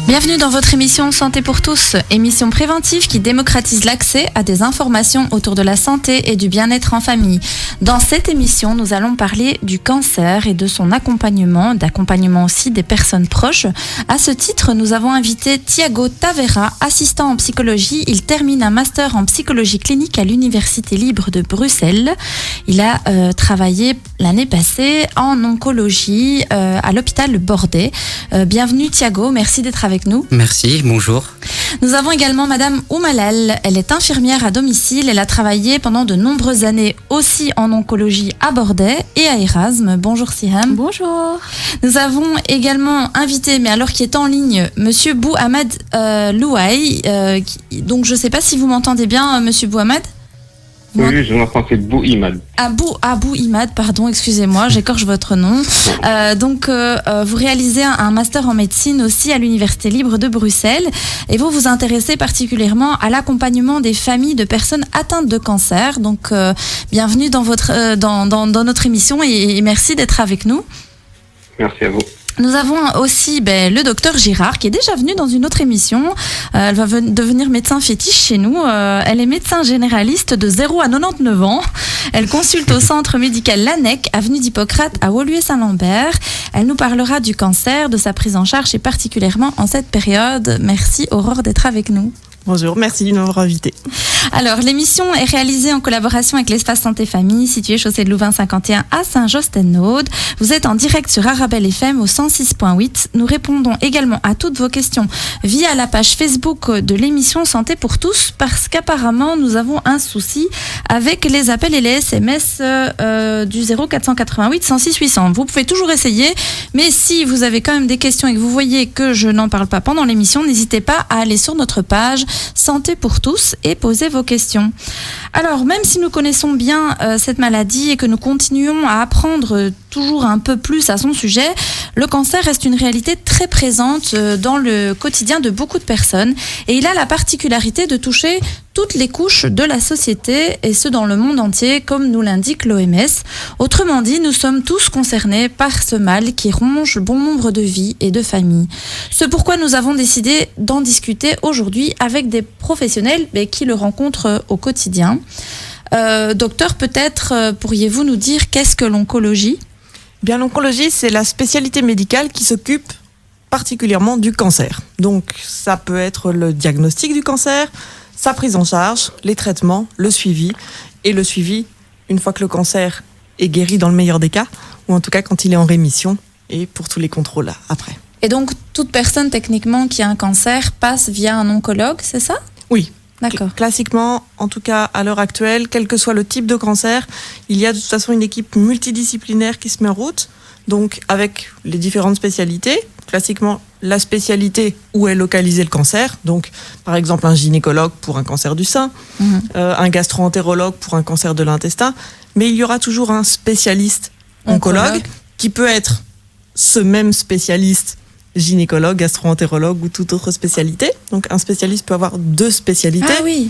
Bienvenue dans votre émission Santé pour tous, émission préventive qui démocratise l'accès à des informations autour de la santé et du bien-être en famille. Dans cette émission, nous allons parler du cancer et de son d'accompagnement aussi des personnes proches. À ce titre, nous avons invité Thiago Tavera, assistant en psychologie. Il termine un master en psychologie clinique à l'Université libre de Bruxelles. Il a travaillé l'année passée en oncologie à l'hôpital Bordet. Bienvenue Thiago, merci d'être avec nous. Merci, bonjour. Nous avons également Madame Oumalal. Elle est infirmière à domicile. Elle a travaillé pendant de nombreuses années aussi en oncologie à Bordet et à Erasme. Bonjour Siham. Bonjour. Nous avons également invité, mais alors qui est en ligne, Monsieur Bouhamad Louaï. Donc je ne sais pas si vous m'entendez bien, Monsieur Bouhamad. Oui, je m'entends, c'est Bouimad. Bouimad, pardon, excusez-moi, j'écorche votre nom. Vous réalisez un master en médecine aussi à l'Université libre de Bruxelles et vous vous intéressez particulièrement à l'accompagnement des familles de personnes atteintes de cancer. Donc, bienvenue dans notre émission et merci d'être avec nous. Merci à vous. Nous avons aussi le docteur Girard qui est déjà venu dans une autre émission. Elle va devenir médecin fétiche chez nous. Elle est médecin généraliste de 0 à 99 ans. Elle consulte au centre médical L'Annec, avenue d'Hippocrate à Woluwe-Saint-Lambert. Elle nous parlera du cancer, de sa prise en charge et particulièrement en cette période. Merci Aurore d'être avec nous. Bonjour, merci de m'avoir invité. Alors, l'émission est réalisée en collaboration avec l'Espace Santé Famille, situé chaussée de Louvain 51 à Saint-Josse-ten-Noode. Vous êtes en direct sur Arabelle FM au 106.8. Nous répondons également à toutes vos questions via la page Facebook de l'émission Santé pour tous, parce qu'apparemment, nous avons un souci avec les appels et les SMS du 0488 106 800. Vous pouvez toujours essayer, mais si vous avez quand même des questions et que vous voyez que je n'en parle pas pendant l'émission, n'hésitez pas à aller sur notre page Santé pour tous et poser vos questions. Alors, même si nous connaissons bien cette maladie et que nous continuons à apprendre toujours un peu plus à son sujet, le cancer reste une réalité très présente dans le quotidien de beaucoup de personnes et il a la particularité de toucher toutes les couches de la société et ce dans le monde entier, comme nous l'indique l'OMS. Autrement dit, nous sommes tous concernés par ce mal qui ronge bon nombre de vies et de familles. C'est pourquoi nous avons décidé d'en discuter aujourd'hui avec des professionnels qui le rencontrent au quotidien. Docteur, peut-être pourriez-vous nous dire qu'est-ce que l'oncologie ? Bien, l'oncologie, c'est la spécialité médicale qui s'occupe particulièrement du cancer. Donc, ça peut être le diagnostic du cancer, sa prise en charge, les traitements, le suivi. Et le suivi, une fois que le cancer est guéri dans le meilleur des cas, ou en tout cas quand il est en rémission, et pour tous les contrôles après. Et donc, toute personne techniquement qui a un cancer passe via un oncologue, c'est ça ? Oui. D'accord. Classiquement, en tout cas à l'heure actuelle, quel que soit le type de cancer, il y a de toute façon une équipe multidisciplinaire qui se met en route, donc avec les différentes spécialités. Classiquement, la spécialité où est localisé le cancer, donc par exemple un gynécologue pour un cancer du sein, un gastro-entérologue pour un cancer de l'intestin, mais il y aura toujours un spécialiste oncologue qui peut être ce même spécialiste gynécologue, gastro-entérologue ou toute autre spécialité. Donc un spécialiste peut avoir deux spécialités. Ah oui.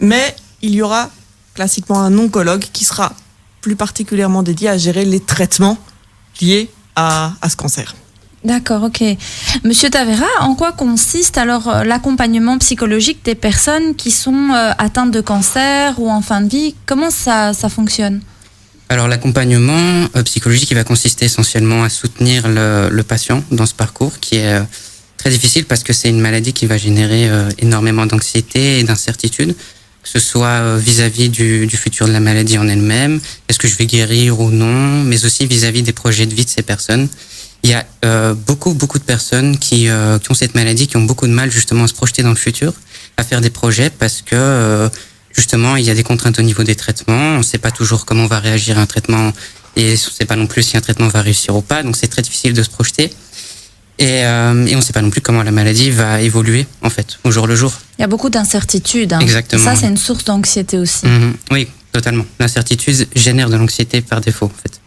Mais il y aura classiquement un oncologue qui sera plus particulièrement dédié à gérer les traitements liés à ce cancer. D'accord, ok. Monsieur Tavera, en quoi consiste alors l'accompagnement psychologique des personnes qui sont atteintes de cancer ou en fin de vie ? Comment ça fonctionne ? Alors l'accompagnement psychologique, il va consister essentiellement à soutenir le patient dans ce parcours qui est très difficile parce que c'est une maladie qui va générer énormément d'anxiété et d'incertitude, que ce soit vis-à-vis du futur de la maladie en elle-même, est-ce que je vais guérir ou non, mais aussi vis-à-vis des projets de vie de ces personnes. Il y a beaucoup de personnes qui ont cette maladie, qui ont beaucoup de mal justement à se projeter dans le futur, à faire des projets parce que justement il y a des contraintes au niveau des traitements, on ne sait pas toujours comment va réagir un traitement et on ne sait pas non plus si un traitement va réussir ou pas, donc c'est très difficile de se projeter. Et on ne sait pas non plus comment la maladie va évoluer en fait au jour le jour. Il y a beaucoup d'incertitudes. Exactement. Et ça, c'est une source d'anxiété aussi. Oui, totalement. L'incertitude génère de l'anxiété par défaut en fait.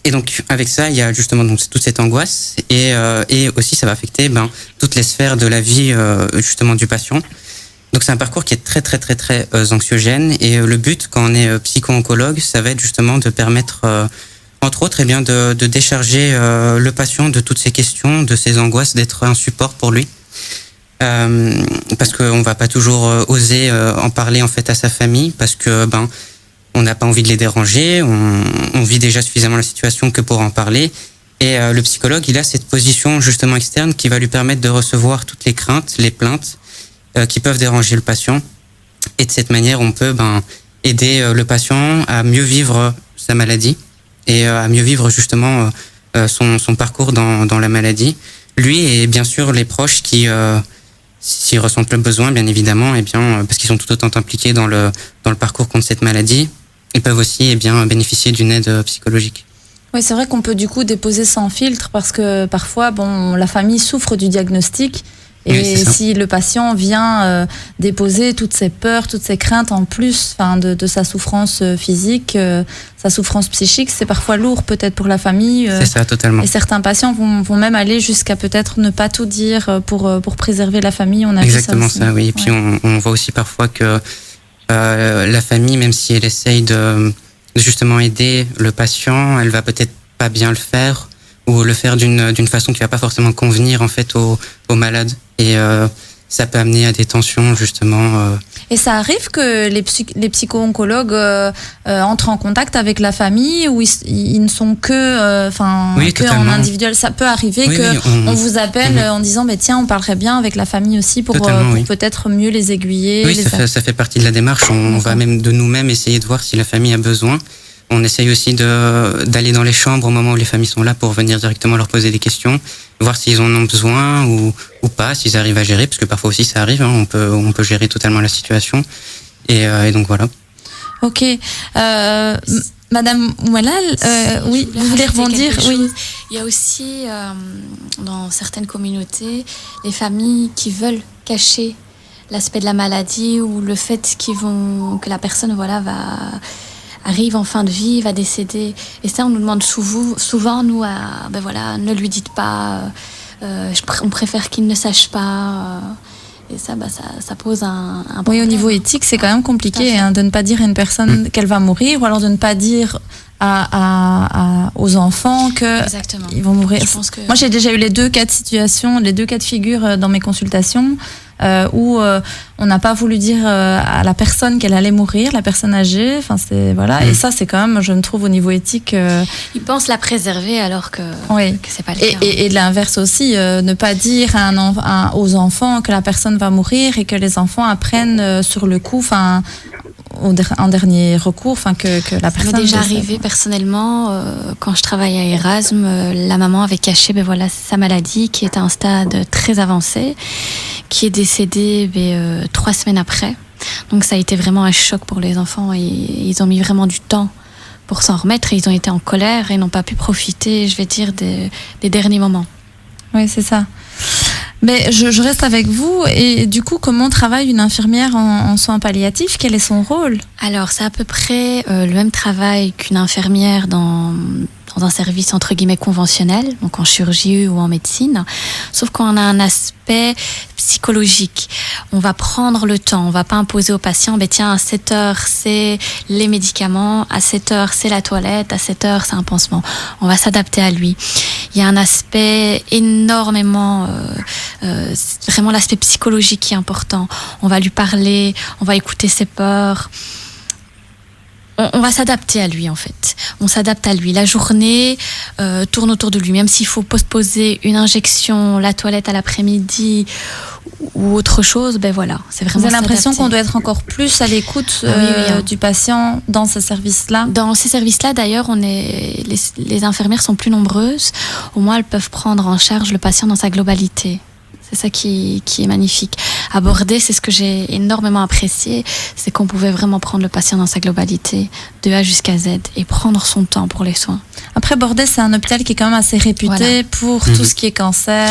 Et donc avec ça, il y a justement donc toute cette angoisse et aussi ça va affecter toutes les sphères de la vie justement du patient. Donc c'est un parcours qui est très anxiogène et le but quand on est psycho-oncologue, ça va être justement de permettre entre autres, eh bien, de décharger le patient de toutes ses questions, de ses angoisses, d'être un support pour lui. Parce qu'on va pas toujours oser en parler en fait à sa famille, parce que on n'a pas envie de les déranger, on vit déjà suffisamment la situation que pour en parler. Et le psychologue, il a cette position justement externe qui va lui permettre de recevoir toutes les craintes, les plaintes qui peuvent déranger le patient. Et de cette manière, on peut aider le patient à mieux vivre sa maladie et à mieux vivre justement son parcours dans la maladie. Lui et bien sûr les proches qui, s'ils ressentent le besoin, bien évidemment, parce qu'ils sont tout autant impliqués dans le parcours contre cette maladie, ils peuvent aussi bénéficier d'une aide psychologique. Oui, c'est vrai qu'on peut du coup déposer sans filtre parce que parfois, la famille souffre du diagnostic et oui, si le patient vient déposer toutes ses peurs, toutes ses craintes en plus de sa souffrance physique, sa souffrance psychique, c'est parfois lourd peut-être pour la famille. C'est ça, totalement. Et certains patients vont même aller jusqu'à peut-être ne pas tout dire pour préserver la famille. On a exactement vu ça, ça, oui. Et puis on voit aussi parfois que la famille, même si elle essaye de justement aider le patient, elle va peut-être pas bien le faire ou le faire d'une façon qui va pas forcément convenir en fait au malade et ça peut amener à des tensions justement. Et ça arrive que les psycho-oncologues entrent en contact avec la famille ou ils ne sont que en individuel. Ça peut arriver on vous appelle en disant tiens, on parlerait bien avec la famille aussi pour peut-être mieux les aiguiller. Oui, ça fait partie de la démarche. On va même de nous-mêmes essayer de voir si la famille a besoin. On essaye aussi d'aller dans les chambres au moment où les familles sont là pour venir directement leur poser des questions, voir s'ils en ont besoin ou pas, s'ils arrivent à gérer, parce que parfois aussi ça arrive, on peut gérer totalement la situation. Et donc voilà. Ok. Madame Oualal, oui, vous voulez rebondir? Oui. Il y a aussi dans certaines communautés les familles qui veulent cacher l'aspect de la maladie ou le fait que la personne arrive en fin de vie, va décéder. Et ça, on nous demande souvent nous, ne lui dites pas, on préfère qu'il ne sache pas. Et ça, ça pose un problème. Oui, au niveau éthique, c'est quand même compliqué de ne pas dire à une personne qu'elle va mourir, ou alors de ne pas dire aux enfants qu'ils vont mourir. Moi, j'ai déjà eu les deux cas de figure dans mes consultations. Où on n'a pas voulu dire à la personne qu'elle allait mourir, la personne âgée. Et ça, c'est quand même, je me trouve, au niveau éthique. Ils pensent la préserver alors que c'est pas le cas. Et de l'inverse aussi, ne pas dire aux enfants que la personne va mourir et que les enfants apprennent sur le coup, en dernier recours, que la personne. Ça m'est déjà arrivé personnellement quand je travaillais à Erasme, la maman avait caché sa maladie qui était à un stade très avancé, qui est décédée 3 semaines après. Donc ça a été vraiment un choc pour les enfants et ils ont mis vraiment du temps pour s'en remettre et ils ont été en colère et n'ont pas pu profiter, je vais dire, des derniers moments. Oui, c'est ça. Mais je reste avec vous et du coup, comment travaille une infirmière en soins palliatifs? Quel est son rôle? Alors, c'est à peu près le même travail qu'une infirmière dans un service entre guillemets conventionnel, donc en chirurgie ou en médecine, sauf qu'on a un aspect psychologique. On va prendre le temps, on va pas imposer au patient, tiens, à 7 heures, c'est les médicaments, à 7 heures, c'est la toilette, à 7 heures, c'est un pansement. On va s'adapter à lui. Il y a un aspect énormément, vraiment l'aspect psychologique qui est important. On va lui parler, on va écouter ses peurs. On va s'adapter à lui en fait. On s'adapte à lui. La journée tourne autour de lui. Même s'il faut postposer une injection, la toilette à l'après-midi ou autre chose, c'est vraiment. Vous avez l'impression qu'on doit être encore plus à l'écoute du patient dans ces services-là? Dans ces services-là, d'ailleurs, les infirmières sont plus nombreuses. Au moins, elles peuvent prendre en charge le patient dans sa globalité. C'est ça qui est magnifique. À Bordé, c'est ce que j'ai énormément apprécié, c'est qu'on pouvait vraiment prendre le patient dans sa globalité, de A jusqu'à Z, et prendre son temps pour les soins. Après, Bordé, c'est un hôpital qui est quand même assez réputé pour tout ce qui est cancer.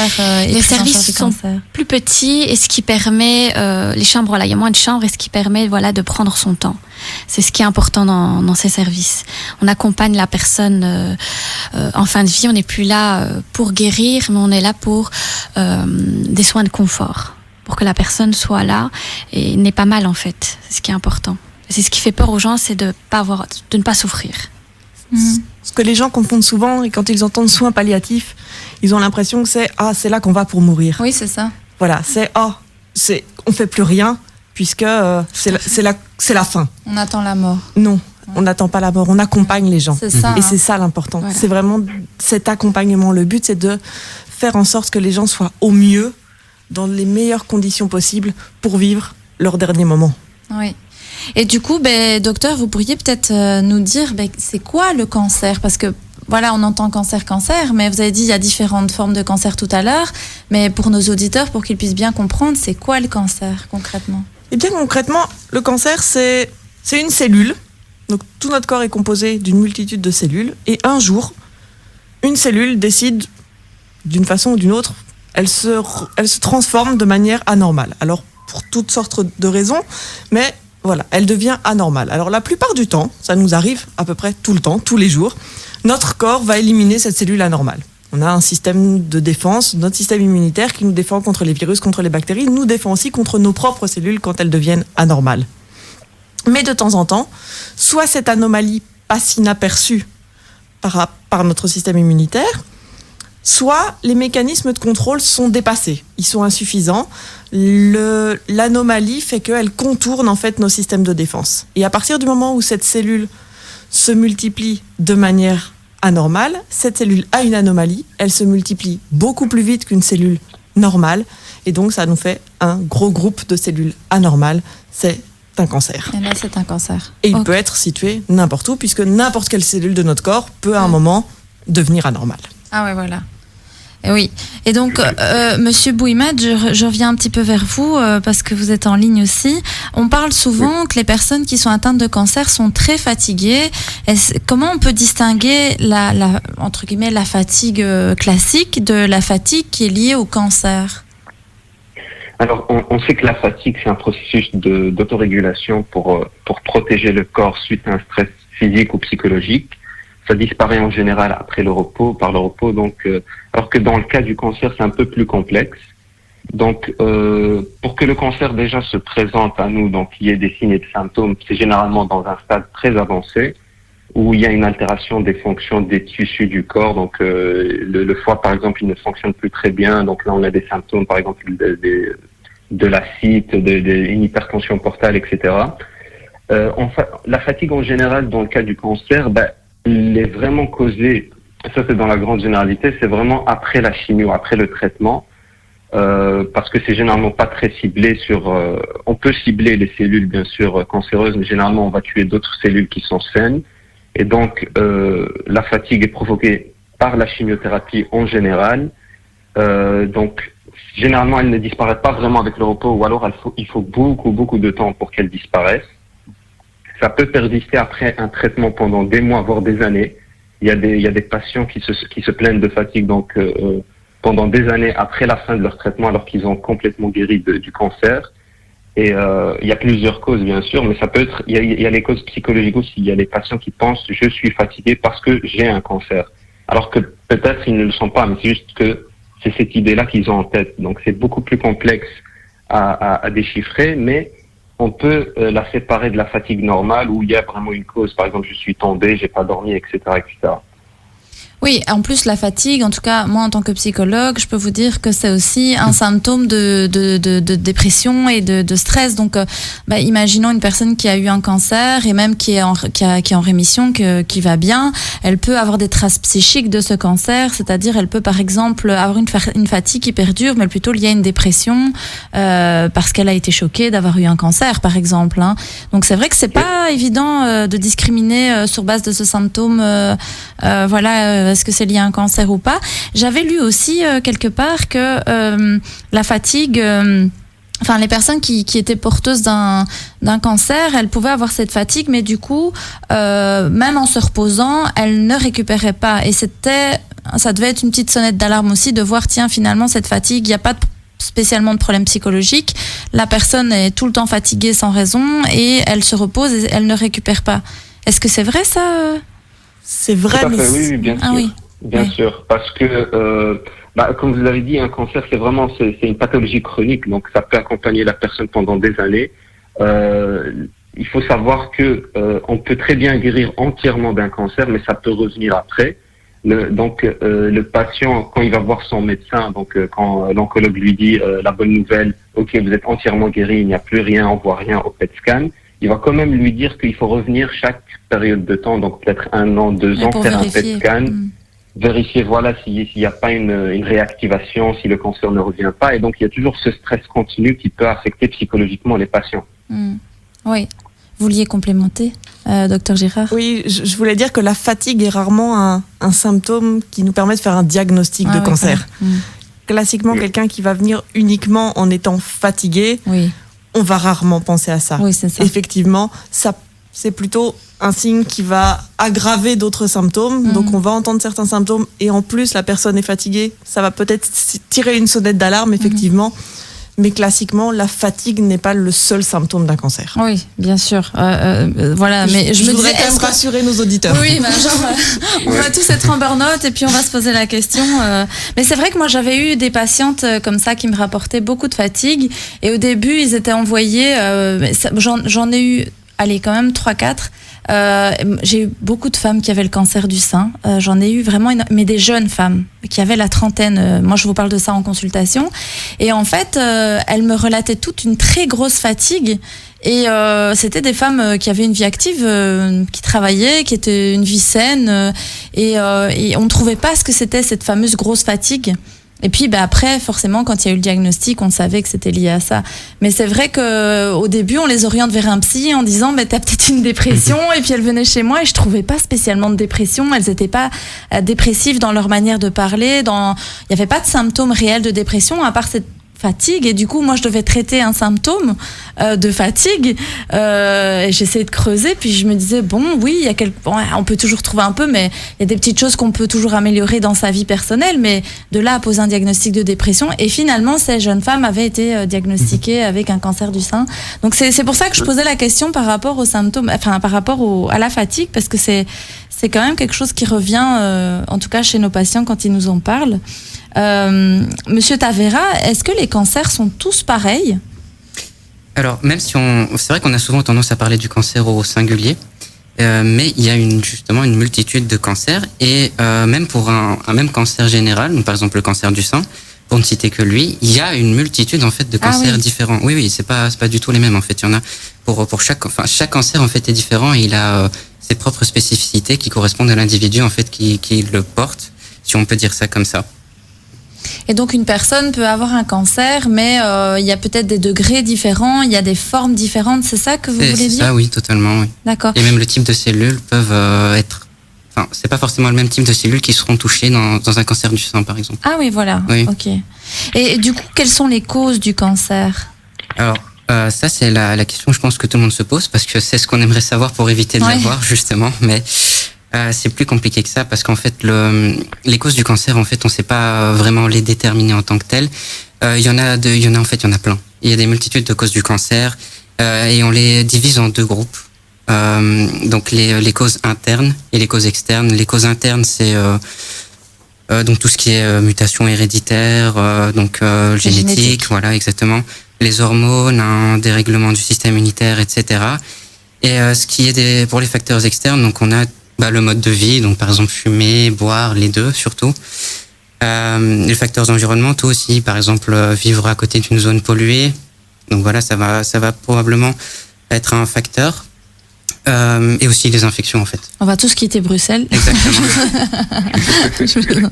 Les services sont plus petits, et ce qui permet, les chambres, il y a moins de chambres, et ce qui permet de prendre son temps. C'est ce qui est important dans ces services. On accompagne la personne en fin de vie, on n'est plus là pour guérir, mais on est là pour des soins de confort, pour que la personne soit là et n'ait pas mal en fait. C'est ce qui est important. C'est ce qui fait peur aux gens, c'est de ne pas souffrir. Ce que les gens confondent souvent, et quand ils entendent soins palliatifs, ils ont l'impression que c'est là qu'on va pour mourir. Oui, c'est ça. Voilà, on fait plus rien puisque c'est la fin. On attend la mort. Non, on n'attend pas la mort, on accompagne les gens. C'est ça. Et c'est ça l'important. Voilà. C'est vraiment cet accompagnement. Le but, c'est de faire en sorte que les gens soient au mieux, dans les meilleures conditions possibles pour vivre leur dernier moment. Oui. Et du coup, docteur, vous pourriez peut-être nous dire c'est quoi le cancer? Parce que voilà, on entend cancer, mais vous avez dit il y a différentes formes de cancer tout à l'heure. Mais pour nos auditeurs, pour qu'ils puissent bien comprendre, c'est quoi le cancer concrètement? Eh bien concrètement, le cancer, c'est une cellule. Donc tout notre corps est composé d'une multitude de cellules. Et un jour, une cellule décide, d'une façon ou d'une autre, elle se transforme de manière anormale. Alors pour toutes sortes de raisons, mais voilà, elle devient anormale. Alors la plupart du temps, ça nous arrive à peu près tout le temps, tous les jours, notre corps va éliminer cette cellule anormale. On a un système de défense, notre système immunitaire qui nous défend contre les virus, contre les bactéries, nous défend aussi contre nos propres cellules quand elles deviennent anormales. Mais de temps en temps, soit cette anomalie passe inaperçue par notre système immunitaire, soit les mécanismes de contrôle sont dépassés, ils sont insuffisants. L'anomalie fait qu'elle contourne en fait nos systèmes de défense. Et à partir du moment où cette cellule se multiplie de manière anormale, cette cellule a une anomalie, elle se multiplie beaucoup plus vite qu'une cellule normale, et donc ça nous fait un gros groupe de cellules anormales, c'est un cancer. Et là, c'est un cancer. Et il peut être situé n'importe où, puisque n'importe quelle cellule de notre corps peut à un moment devenir anormale. Ah ouais, voilà. Et oui. Et donc, Monsieur Bouimad, je reviens un petit peu vers vous parce que vous êtes en ligne aussi. On parle souvent que les personnes qui sont atteintes de cancer sont très fatiguées. Comment on peut distinguer entre guillemets, la fatigue classique de la fatigue qui est liée au cancer? Alors, on sait que la fatigue, c'est un processus d'autorégulation pour protéger le corps suite à un stress physique ou psychologique. Ça disparaît en général après le repos, par le repos. Donc, alors que dans le cas du cancer, c'est un peu plus complexe. Donc, pour que le cancer déjà se présente à nous, donc il y ait des signes et des symptômes, c'est généralement dans un stade très avancé où il y a une altération des fonctions des tissus du corps. Donc, le foie, par exemple, il ne fonctionne plus très bien. Donc là, on a des symptômes, par exemple, de l'acide, une hypertension portale, etc. La fatigue en général, dans le cas du cancer, il est vraiment causé, ça c'est dans la grande généralité, c'est vraiment après la chimio, après le traitement, parce que c'est généralement pas très ciblé sur... on peut cibler les cellules, bien sûr, cancéreuses, mais généralement on va tuer d'autres cellules qui sont saines. Et donc, la fatigue est provoquée par la chimiothérapie en général. Donc, généralement, elle ne disparaît pas vraiment avec le repos, ou alors il faut beaucoup de temps pour qu'elle disparaisse. Ça peut persister après un traitement pendant des mois, voire des années. Il y a des patients qui se plaignent de fatigue donc pendant des années après la fin de leur traitement, alors qu'ils ont complètement guéri du cancer. Et il y a plusieurs causes, bien sûr, mais ça peut être, il y a les causes psychologiques aussi. Il y a les patients qui pensent je suis fatigué parce que j'ai un cancer, alors que peut-être ils ne le sont pas, mais c'est juste que c'est cette idée-là qu'ils ont en tête. Donc c'est beaucoup plus complexe à déchiffrer, mais on peut la séparer de la fatigue normale où il y a vraiment une cause. Par exemple, je suis tombé, j'ai pas dormi, etc., etc. Oui, en plus la fatigue, en tout cas moi en tant que psychologue, je peux vous dire que c'est aussi un symptôme de dépression et de stress. Donc, imaginons une personne qui a eu un cancer et même qui est en rémission, qui va bien, elle peut avoir des traces psychiques de ce cancer, c'est-à-dire elle peut par exemple avoir une fatigue qui perdure, mais plutôt liée à une dépression parce qu'elle a été choquée d'avoir eu un cancer, par exemple. Hein. Donc c'est vrai que c'est pas évident de discriminer sur base de ce symptôme. Est-ce que c'est lié à un cancer ou pas? J'avais lu aussi quelque part que la fatigue, les personnes qui étaient porteuses d'un cancer, elles pouvaient avoir cette fatigue, mais du coup, même en se reposant, elles ne récupéraient pas. Et ça devait être une petite sonnette d'alarme aussi de voir, tiens, finalement, cette fatigue, il n'y a pas spécialement de problème psychologique. La personne est tout le temps fatiguée sans raison et elle se repose et elle ne récupère pas. Est-ce que c'est vrai ça? C'est vrai, tout à fait, oui, bien sûr. Oui. Bien sûr, parce que, comme vous l'avez dit, un cancer, c'est une pathologie chronique, donc ça peut accompagner la personne pendant des années. il faut savoir que on peut très bien guérir entièrement d'un cancer, mais ça peut revenir après. Le patient, quand il va voir son médecin, quand l'oncologue lui dit la bonne nouvelle, ok, vous êtes entièrement guéri, il n'y a plus rien, on voit rien au PET scan, il va quand même lui dire qu'il faut revenir chaque période de temps, donc peut-être 1 an, 2 ans, faire un PET scan, vérifier voilà s'il n'y a pas une réactivation, si le cancer ne revient pas, et donc il y a toujours ce stress continu qui peut affecter psychologiquement les patients. Oui. Vous vouliez complémenter, docteur Girard? Oui, je voulais dire que la fatigue est rarement un symptôme qui nous permet de faire un diagnostic de cancer. Classiquement, quelqu'un qui va venir uniquement en étant fatigué, on va rarement penser à ça. Oui, c'est ça. Effectivement, ça, c'est plutôt un signe qui va aggraver d'autres symptômes. Donc, on va entendre certains symptômes et en plus, la personne est fatiguée. Ça va peut-être tirer une sonnette d'alarme, effectivement. Mais classiquement, la fatigue n'est pas le seul symptôme d'un cancer. Oui, bien sûr. Voilà, mais je me voudrais disais, quand même rassurer nos auditeurs. Oui, on va tous être en burn-out et puis on va se poser la question. Mais c'est vrai que moi, j'avais eu des patientes comme ça qui me rapportaient beaucoup de fatigue. Et au début, ils étaient envoyés... j'en ai eu, quand même 3-4. J'ai eu beaucoup de femmes qui avaient le cancer du sein. J'en ai eu vraiment, mais des jeunes femmes qui avaient la trentaine. Moi, je vous parle de ça en consultation. Et en fait, elles me relataient toute une très grosse fatigue. Et c'était des femmes qui avaient une vie active, qui travaillaient, qui étaient une vie saine. Et on ne trouvait pas ce que c'était cette fameuse grosse fatigue. Et puis après, forcément, quand il y a eu le diagnostic, on savait que c'était lié à ça. Mais c'est vrai qu'au début, on les oriente vers un psy en disant « t'as peut-être une dépression ». Et puis elles venaient chez moi et je trouvais pas spécialement de dépression. Elles étaient pas dépressives dans leur manière de parler. Il y avait pas de symptômes réels de dépression à part cette fatigue. Et du coup, moi, je devais traiter un symptôme de fatigue. Et j'essayais de creuser. Puis je me disais, oui, on peut toujours trouver un peu, mais il y a des petites choses qu'on peut toujours améliorer dans sa vie personnelle. Mais de là à poser un diagnostic de dépression. Et finalement, ces jeunes femmes avaient été diagnostiquées avec un cancer du sein. Donc, c'est pour ça que je posais la question par rapport aux symptômes, par rapport à la fatigue, parce que c'est quand même quelque chose qui revient, en tout cas chez nos patients quand ils nous en parlent. Monsieur Tavera, est-ce que les cancers sont tous pareils? Alors, même si c'est vrai qu'on a souvent tendance à parler du cancer au singulier, mais il y a justement une multitude de cancers et même pour un même cancer général, donc par exemple le cancer du sein, pour ne citer que lui, il y a une multitude en fait de cancers différents. Oui, c'est pas du tout les mêmes en fait. Il y en a pour chaque cancer en fait est différent et il a ses propres spécificités qui correspondent à l'individu en fait qui le porte, si on peut dire ça comme ça. Et donc une personne peut avoir un cancer, mais il y a peut-être des degrés différents, il y a des formes différentes, c'est ça que vous voulez dire? C'est ça, oui, totalement. Oui. D'accord. Et même le type de cellules peuvent être... Enfin, c'est pas forcément le même type de cellules qui seront touchées dans un cancer du sein, par exemple. Ah oui, voilà. Oui. Ok. Et du coup, quelles sont les causes du cancer? Alors, ça, c'est la question, je pense, que tout le monde se pose, parce que c'est ce qu'on aimerait savoir pour éviter de l'avoir, justement, mais... c'est plus compliqué que ça parce qu'en fait les causes du cancer en fait on sait pas vraiment les déterminer en tant que telles. Il y en a plein. Il y a des multitudes de causes du cancer et on les divise en deux groupes. Donc les causes internes et les causes externes. Les causes internes c'est donc tout ce qui est mutation héréditaire, génétique, voilà exactement. Les hormones, un dérèglement du système immunitaire, etc. Et ce qui est pour les facteurs externes, donc on a le mode de vie, donc par exemple fumer, boire, les deux surtout. Les facteurs environnementaux aussi, par exemple vivre à côté d'une zone polluée. Donc voilà, ça va probablement être un facteur. Et aussi les infections en fait. On va tous quitter Bruxelles. Exactement.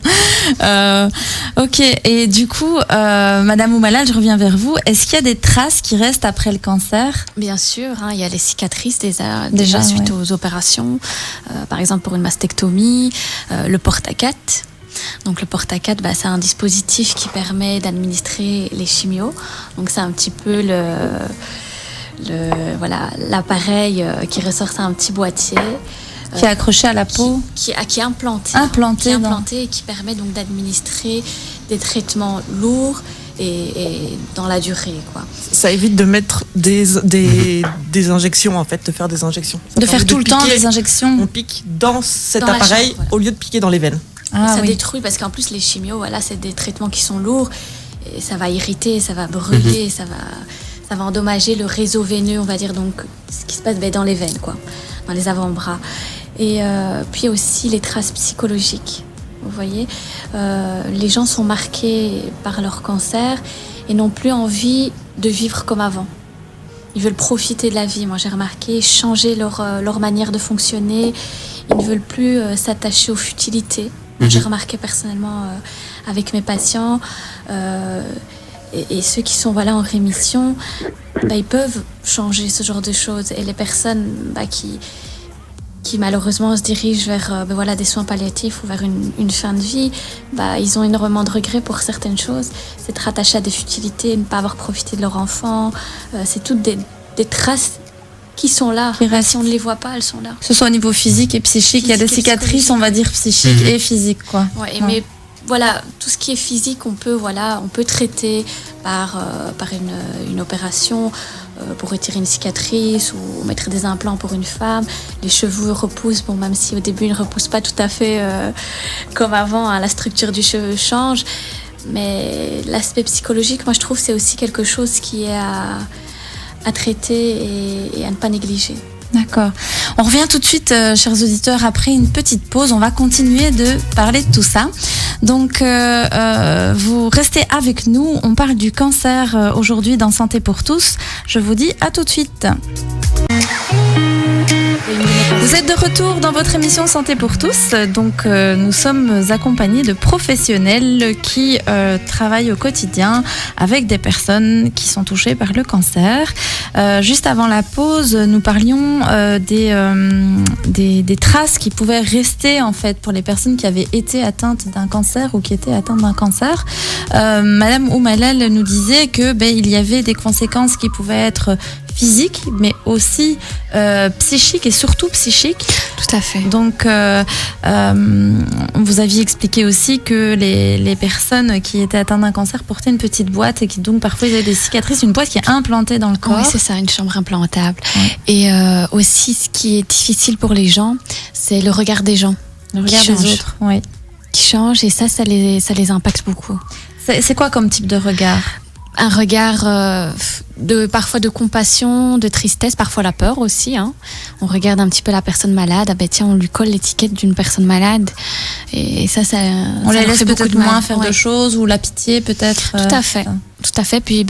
Ok, et du coup, Madame Oumalal, je reviens vers vous. Est-ce qu'il y a des traces qui restent après le cancer? Bien sûr, il y a les cicatrices déjà suite aux opérations. Par exemple pour une mastectomie, le porte-à-4. Donc le porte-à-4, c'est un dispositif qui permet d'administrer les chimios. Donc c'est un petit peu l'appareil qui ressort, c'est un petit boîtier qui est accroché à la peau, qui est implanté et qui permet donc d'administrer des traitements lourds et dans la durée, quoi. Ça évite de mettre des injections en fait, de faire des injections. De faire tout le temps des injections. On pique dans cet appareil au lieu de piquer dans les veines. Ça détruit parce qu'en plus les chimios, c'est des traitements qui sont lourds et ça va irriter, ça va brûler, ça va ça va endommager le réseau veineux, on va dire, donc ce qui se passe dans les veines, quoi, dans les avant-bras. Et puis aussi les traces psychologiques. Vous voyez, les gens sont marqués par leur cancer et n'ont plus envie de vivre comme avant. Ils veulent profiter de la vie. Moi, j'ai remarqué, changer leur manière de fonctionner. Ils ne veulent plus s'attacher aux futilités. Moi, j'ai remarqué personnellement avec mes patients et ceux qui sont en rémission, ils peuvent changer ce genre de choses. Et les personnes qui malheureusement se dirigent vers des soins palliatifs ou vers une fin de vie, ils ont énormément de regrets pour certaines choses. C'est être attachés à des futilités, ne pas avoir profité de leur enfant. C'est toutes des traces qui sont là. Même si on ne les voit pas, elles sont là. Que ce soit au niveau physique et psychique, il y a des cicatrices, on va dire, psychiques et physiques, quoi. Ouais. Mais voilà, tout ce qui est physique, on peut traiter par une opération pour retirer une cicatrice ou mettre des implants pour une femme. Les cheveux repoussent, même si au début ils ne repoussent pas tout à fait comme avant, la structure du cheveu change. Mais l'aspect psychologique, moi je trouve, c'est aussi quelque chose qui est à traiter et à ne pas négliger. D'accord. On revient tout de suite, chers auditeurs, après une petite pause. On va continuer de parler de tout ça. Donc, vous restez avec nous. On parle du cancer aujourd'hui dans Santé pour tous. Je vous dis à tout de suite. Vous êtes de retour dans votre émission Santé pour tous. Donc, nous sommes accompagnés de professionnels qui travaillent au quotidien avec des personnes qui sont touchées par le cancer. Juste avant la pause, nous parlions des traces qui pouvaient rester en fait pour les personnes qui avaient été atteintes d'un cancer ou qui étaient atteintes d'un cancer. Madame Oumalal nous disait que il y avait des conséquences qui pouvaient être physiques, mais aussi psychiques et surtout psychiques. Tout à fait. Donc, vous aviez expliqué aussi que les personnes qui étaient atteintes d'un cancer portaient une petite boîte et qui donc parfois ils avaient des cicatrices, une boîte qui est implantée dans le corps. Oui, c'est ça, une chambre implantable. Ouais. Et aussi, ce qui est difficile pour les gens, c'est le regard des gens. Le regard des autres, oui. Qui change et ça les impacte beaucoup. C'est quoi comme type de regard ? Un regard parfois de compassion, de tristesse, parfois la peur aussi. On regarde un petit peu la personne malade. Tiens, on lui colle l'étiquette d'une personne malade. Et ça on ça les laisse peut-être moins faire de choses ou la pitié peut-être. Tout à fait. Tout à fait. Puis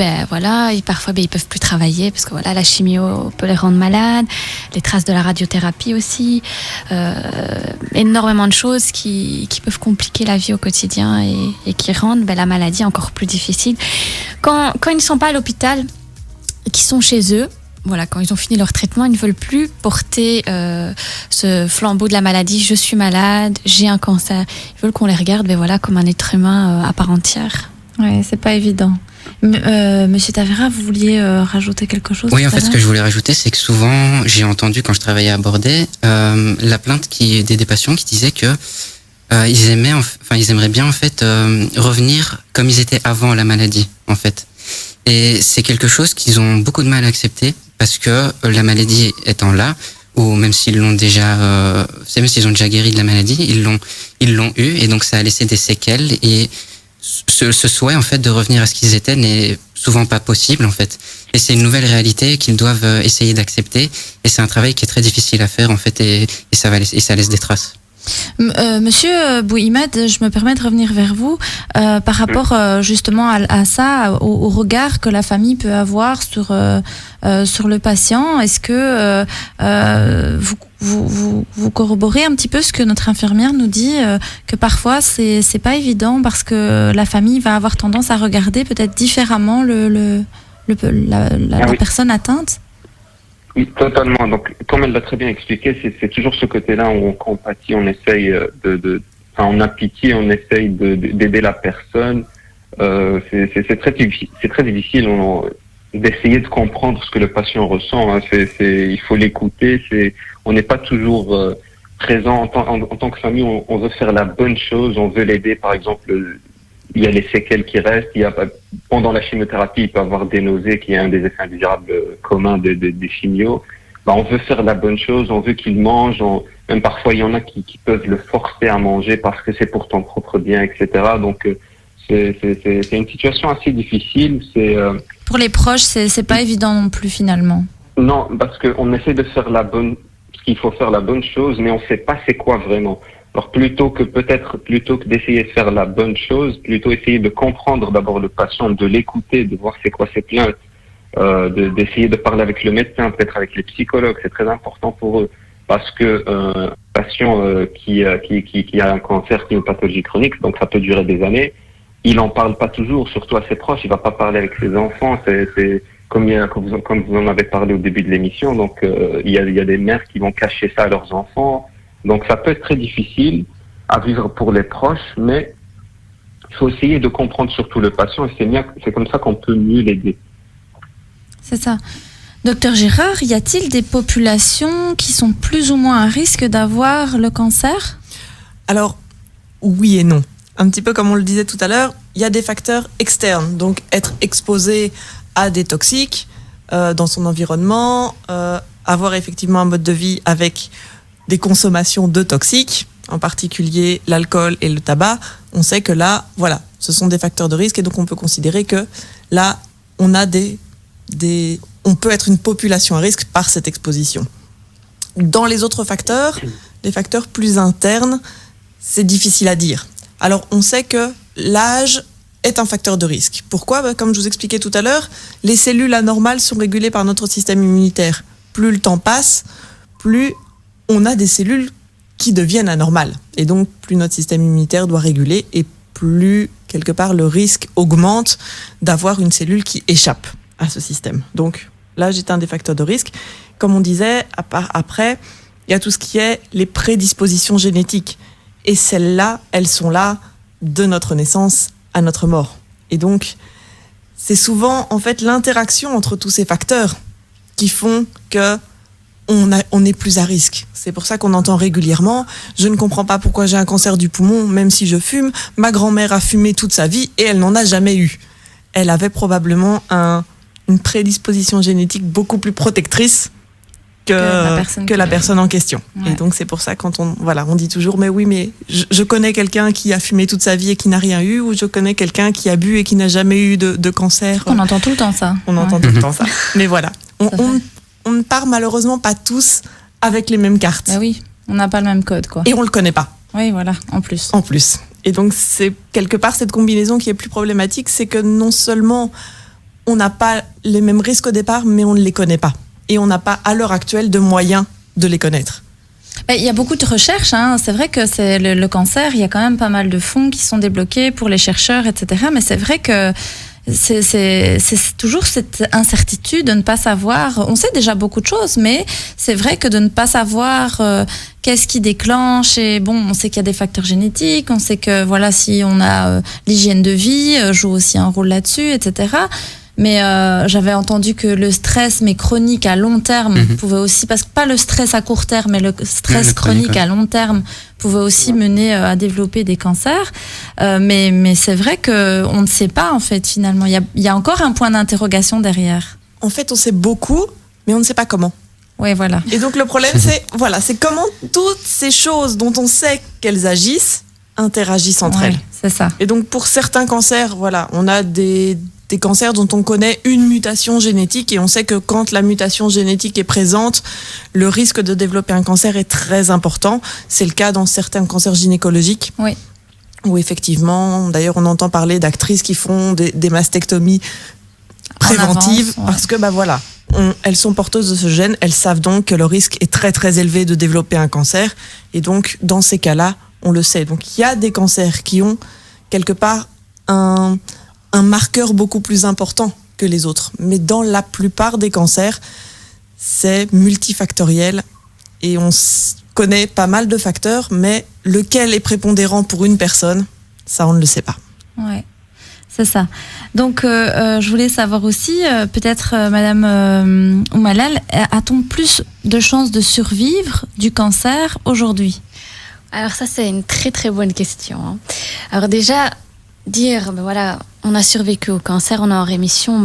parfois ils peuvent plus travailler parce que la chimio peut les rendre malades. Les traces de la radiothérapie aussi. Énormément de choses qui peuvent compliquer la vie au quotidien et qui rendent la maladie encore plus difficile. Quand ils ne sont pas à l'hôpital et qu'ils sont chez eux, quand ils ont fini leur traitement, ils ne veulent plus porter ce flambeau de la maladie. Je suis malade, j'ai un cancer. Ils veulent qu'on les regarde comme un être humain à part entière. Oui, c'est pas évident. Monsieur Tavera, vous vouliez rajouter quelque chose ? Oui, en fait, ce que je voulais rajouter, c'est que souvent, j'ai entendu quand je travaillais à Bordeaux, la plainte des patients qui disaient que ils aimeraient bien en fait revenir comme ils étaient avant la maladie, en fait. Et c'est quelque chose qu'ils ont beaucoup de mal à accepter parce que la maladie étant là, ou même s'ils l'ont déjà, même s'ils ont déjà guéri de la maladie, ils l'ont eu et donc ça a laissé des séquelles et ce souhait en fait de revenir à ce qu'ils étaient n'est souvent pas possible en fait. Et c'est une nouvelle réalité qu'ils doivent essayer d'accepter et c'est un travail qui est très difficile à faire en fait et ça laisse des traces. Monsieur Bouimad, je me permets de revenir vers vous par rapport justement à ça, au regard que la famille peut avoir sur le patient. Est-ce que vous corroborez un petit peu ce que notre infirmière nous dit, que parfois c'est pas évident parce que la famille va avoir tendance à regarder peut-être différemment la personne atteinte? Oui, totalement. Donc, comme elle l'a très bien expliqué, c'est toujours ce côté-là où on compatit, on essaye on a pitié, on essaye d'aider la personne. C'est très difficile d'essayer de comprendre ce que le patient ressent. Il faut l'écouter. On n'est pas toujours présent en tant que famille. On veut faire la bonne chose, on veut l'aider. Par exemple, il y a les séquelles qui restent. Pendant la chimiothérapie, il peut y avoir des nausées, qui est un des effets indésirables communs des chimios. On veut faire la bonne chose, on veut qu'il mange. Même parfois, il y en a qui peuvent le forcer à manger parce que c'est pour ton propre bien, etc. Donc, c'est une situation assez difficile. Pour les proches, c'est pas évident non plus finalement. Non, parce qu'on essaie de faire qu'il faut faire la bonne chose, mais on ne sait pas c'est quoi vraiment. Alors plutôt que d'essayer de faire la bonne chose, plutôt essayer de comprendre d'abord le patient, de l'écouter, de voir c'est quoi ses plaintes, d'essayer de parler avec le médecin, peut-être avec les psychologues, c'est très important pour eux. Parce que un patient qui a un cancer, qui a une pathologie chronique, donc ça peut durer des années, il en parle pas toujours, surtout à ses proches, il va pas parler avec ses enfants, c'est comme vous en avez parlé au début de l'émission, donc il y a des mères qui vont cacher ça à leurs enfants, donc ça peut être très difficile à vivre pour les proches, mais il faut essayer de comprendre surtout le patient, et c'est comme ça qu'on peut mieux l'aider. C'est ça. Docteur Girard, y a-t-il des populations qui sont plus ou moins à risque d'avoir le cancer ? Alors, oui et non. Un petit peu comme on le disait tout à l'heure, il y a des facteurs externes. Donc, être exposé à des toxiques dans son environnement, avoir effectivement un mode de vie avec des consommations de toxiques, en particulier l'alcool et le tabac, on sait que là, voilà, ce sont des facteurs de risque et donc on peut considérer que là, on a on peut être une population à risque par cette exposition. Dans les autres facteurs, les facteurs plus internes, c'est difficile à dire. Alors, on sait que l'âge est un facteur de risque. Pourquoi ? Comme je vous expliquais tout à l'heure, les cellules anormales sont régulées par notre système immunitaire. Plus le temps passe, plus on a des cellules qui deviennent anormales. Et donc, plus notre système immunitaire doit réguler et plus, quelque part, le risque augmente d'avoir une cellule qui échappe à ce système. Donc, l'âge est un des facteurs de risque. Comme on disait, après, il y a tout ce qui est les prédispositions génétiques. Et celles-là, elles sont là de notre naissance à notre mort. Et donc, c'est souvent, en fait, l'interaction entre tous ces facteurs qui font que on est plus à risque. C'est pour ça qu'on entend régulièrement « Je ne comprends pas pourquoi j'ai un cancer du poumon, même si je fume. Ma grand-mère a fumé toute sa vie et elle n'en a jamais eu. » Elle avait probablement une prédisposition génétique beaucoup plus protectrice que la personne en question. Ouais. Et donc, c'est pour ça quand on dit toujours « Mais oui, mais je connais quelqu'un qui a fumé toute sa vie et qui n'a rien eu, ou je connais quelqu'un qui a bu et qui n'a jamais eu de cancer. » On entend tout le temps ça. On entend tout le temps ça. Mais voilà. On ne part malheureusement pas tous avec les mêmes cartes. Bah oui, on n'a pas le même code, quoi. Et on le connaît pas. Oui, voilà, en plus. Et donc, c'est quelque part cette combinaison qui est plus problématique, c'est que non seulement on n'a pas les mêmes risques au départ, mais on ne les connaît pas. Et on n'a pas, à l'heure actuelle, de moyens de les connaître. Il y a beaucoup de recherches, hein. C'est vrai que c'est le cancer, il y a quand même pas mal de fonds qui sont débloqués pour les chercheurs, etc. Mais c'est vrai que c'est toujours cette incertitude de ne pas savoir. On sait déjà beaucoup de choses, mais c'est vrai que de ne pas savoir qu'est-ce qui déclenche. Et bon, on sait qu'il y a des facteurs génétiques, on sait que voilà, si on a l'hygiène de vie joue aussi un rôle là-dessus, etc. Mais j'avais entendu que le stress, mais chronique à long terme, pouvait aussi, parce que pas le stress à court terme, mais le stress chronique à long terme pouvait aussi mener à développer des cancers. Mais c'est vrai qu'on ne sait pas, en fait, finalement. Il y a encore un point d'interrogation derrière. En fait, on sait beaucoup, mais on ne sait pas comment. Oui, voilà. Et donc, le problème, c'est comment toutes ces choses dont on sait qu'elles agissent interagissent entre elles. C'est ça. Et donc, pour certains cancers, voilà, on a des cancers dont on connaît une mutation génétique et on sait que quand la mutation génétique est présente, le risque de développer un cancer est très important. C'est le cas dans certains cancers gynécologiques. Oui. Où effectivement, d'ailleurs, on entend parler d'actrices qui font des mastectomies préventives parce que, elles sont porteuses de ce gène, elles savent donc que le risque est très très élevé de développer un cancer. Et donc, dans ces cas-là, on le sait. Donc, il y a des cancers qui ont quelque part un marqueur beaucoup plus important que les autres. Mais dans la plupart des cancers, c'est multifactoriel et on connaît pas mal de facteurs, mais lequel est prépondérant pour une personne, ça on ne le sait pas. Ouais, c'est ça. Donc je voulais savoir aussi, peut-être Madame Oumalal, a-t-on plus de chances de survivre du cancer aujourd'hui ? Alors ça c'est une très très bonne question. Hein. Alors déjà, dire on a survécu au cancer, on est en rémission,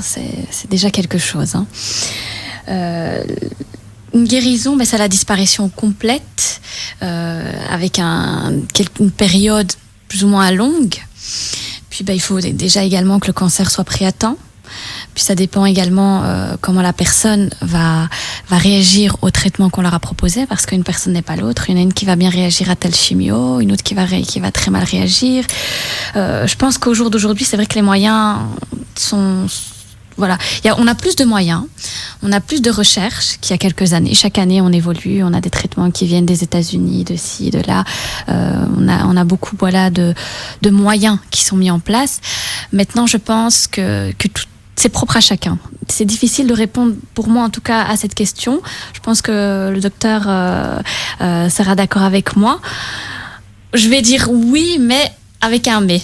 c'est déjà quelque chose. Hein. Une guérison, c'est la disparition complète, avec une période plus ou moins longue. Puis il faut déjà également que le cancer soit pris à temps. Puis ça dépend également comment la personne va réagir au traitement qu'on leur a proposé, parce qu'une personne n'est pas l'autre. Il y en a une qui va bien réagir à telle chimio, une autre qui va très mal réagir. Je pense qu'au jour d'aujourd'hui, c'est vrai que les moyens sont... Voilà, on a plus de moyens, on a plus de recherches qu'il y a quelques années. Chaque année, on évolue, on a des traitements qui viennent des États-Unis, de ci, de là. On a beaucoup de moyens qui sont mis en place. Maintenant, je pense que tout, c'est propre à chacun. C'est difficile de répondre, pour moi en tout cas, à cette question. Je pense que le docteur sera d'accord avec moi. Je vais dire oui, mais avec un mais.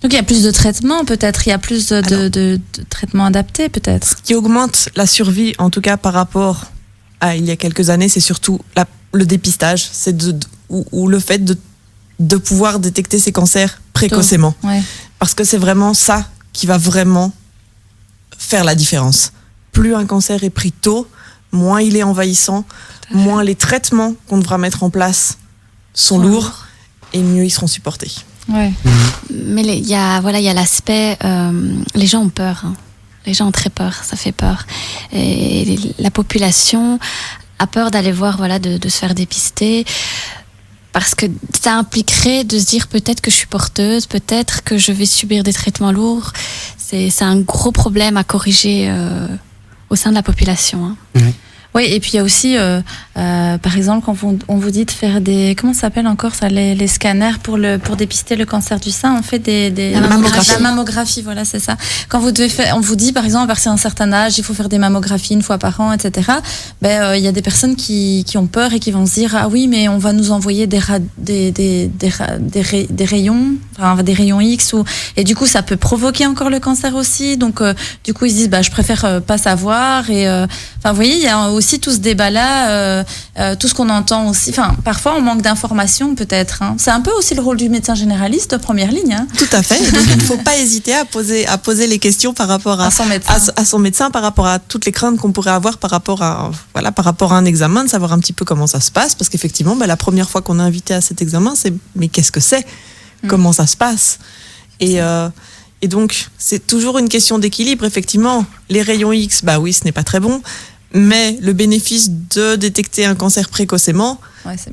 Donc il y a plus de traitements peut-être, il y a plus de traitements adaptés peut-être. Ce qui augmente la survie, en tout cas par rapport à il y a quelques années, c'est surtout le dépistage, ou le fait de pouvoir détecter ces cancers précocement. Ouais. Parce que c'est vraiment ça qui va vraiment faire la différence. Plus un cancer est pris tôt, moins il est envahissant, moins les traitements qu'on devra mettre en place sont lourds et mieux ils seront supportés. Ouais. Mais il y a l'aspect, les gens ont peur. Hein. Les gens ont très peur, ça fait peur. Et la population a peur d'aller voir, de se faire dépister. Parce que ça impliquerait de se dire peut-être que je suis porteuse, peut-être que je vais subir des traitements lourds. C'est un gros problème à corriger au sein de la population. Hein. Oui. Oui, et puis il y a aussi, par exemple, quand on vous dit de faire comment ça s'appelle encore ça, les scanners pour dépister le cancer du sein, on fait la mammographie, voilà, c'est ça. Quand vous devez faire, on vous dit, par exemple, à partir d'un certain âge, il faut faire des mammographies 1 fois par an, etc. Il y a des personnes qui ont peur et qui vont se dire, ah oui, mais on va nous envoyer des rayons, enfin, des rayons X, et du coup, ça peut provoquer encore le cancer aussi. Donc, du coup, ils se disent, je préfère pas savoir. Et, enfin, vous voyez, il y a aussi tout ce débat-là, tout ce qu'on entend aussi. Enfin, parfois, on manque d'informations, peut-être. Hein. C'est un peu aussi le rôle du médecin généraliste de première ligne. Hein. Tout à fait. Et donc, il ne faut pas hésiter à poser les questions par rapport à son médecin, par rapport à toutes les craintes qu'on pourrait avoir par rapport à un examen, de savoir un petit peu comment ça se passe. Parce qu'effectivement, la première fois qu'on est invité à cet examen, c'est mais qu'est-ce que c'est ? Comment ça se passe ? Et donc, c'est toujours une question d'équilibre. Effectivement, les rayons X, oui, ce n'est pas très bon. Mais le bénéfice de détecter un cancer précocement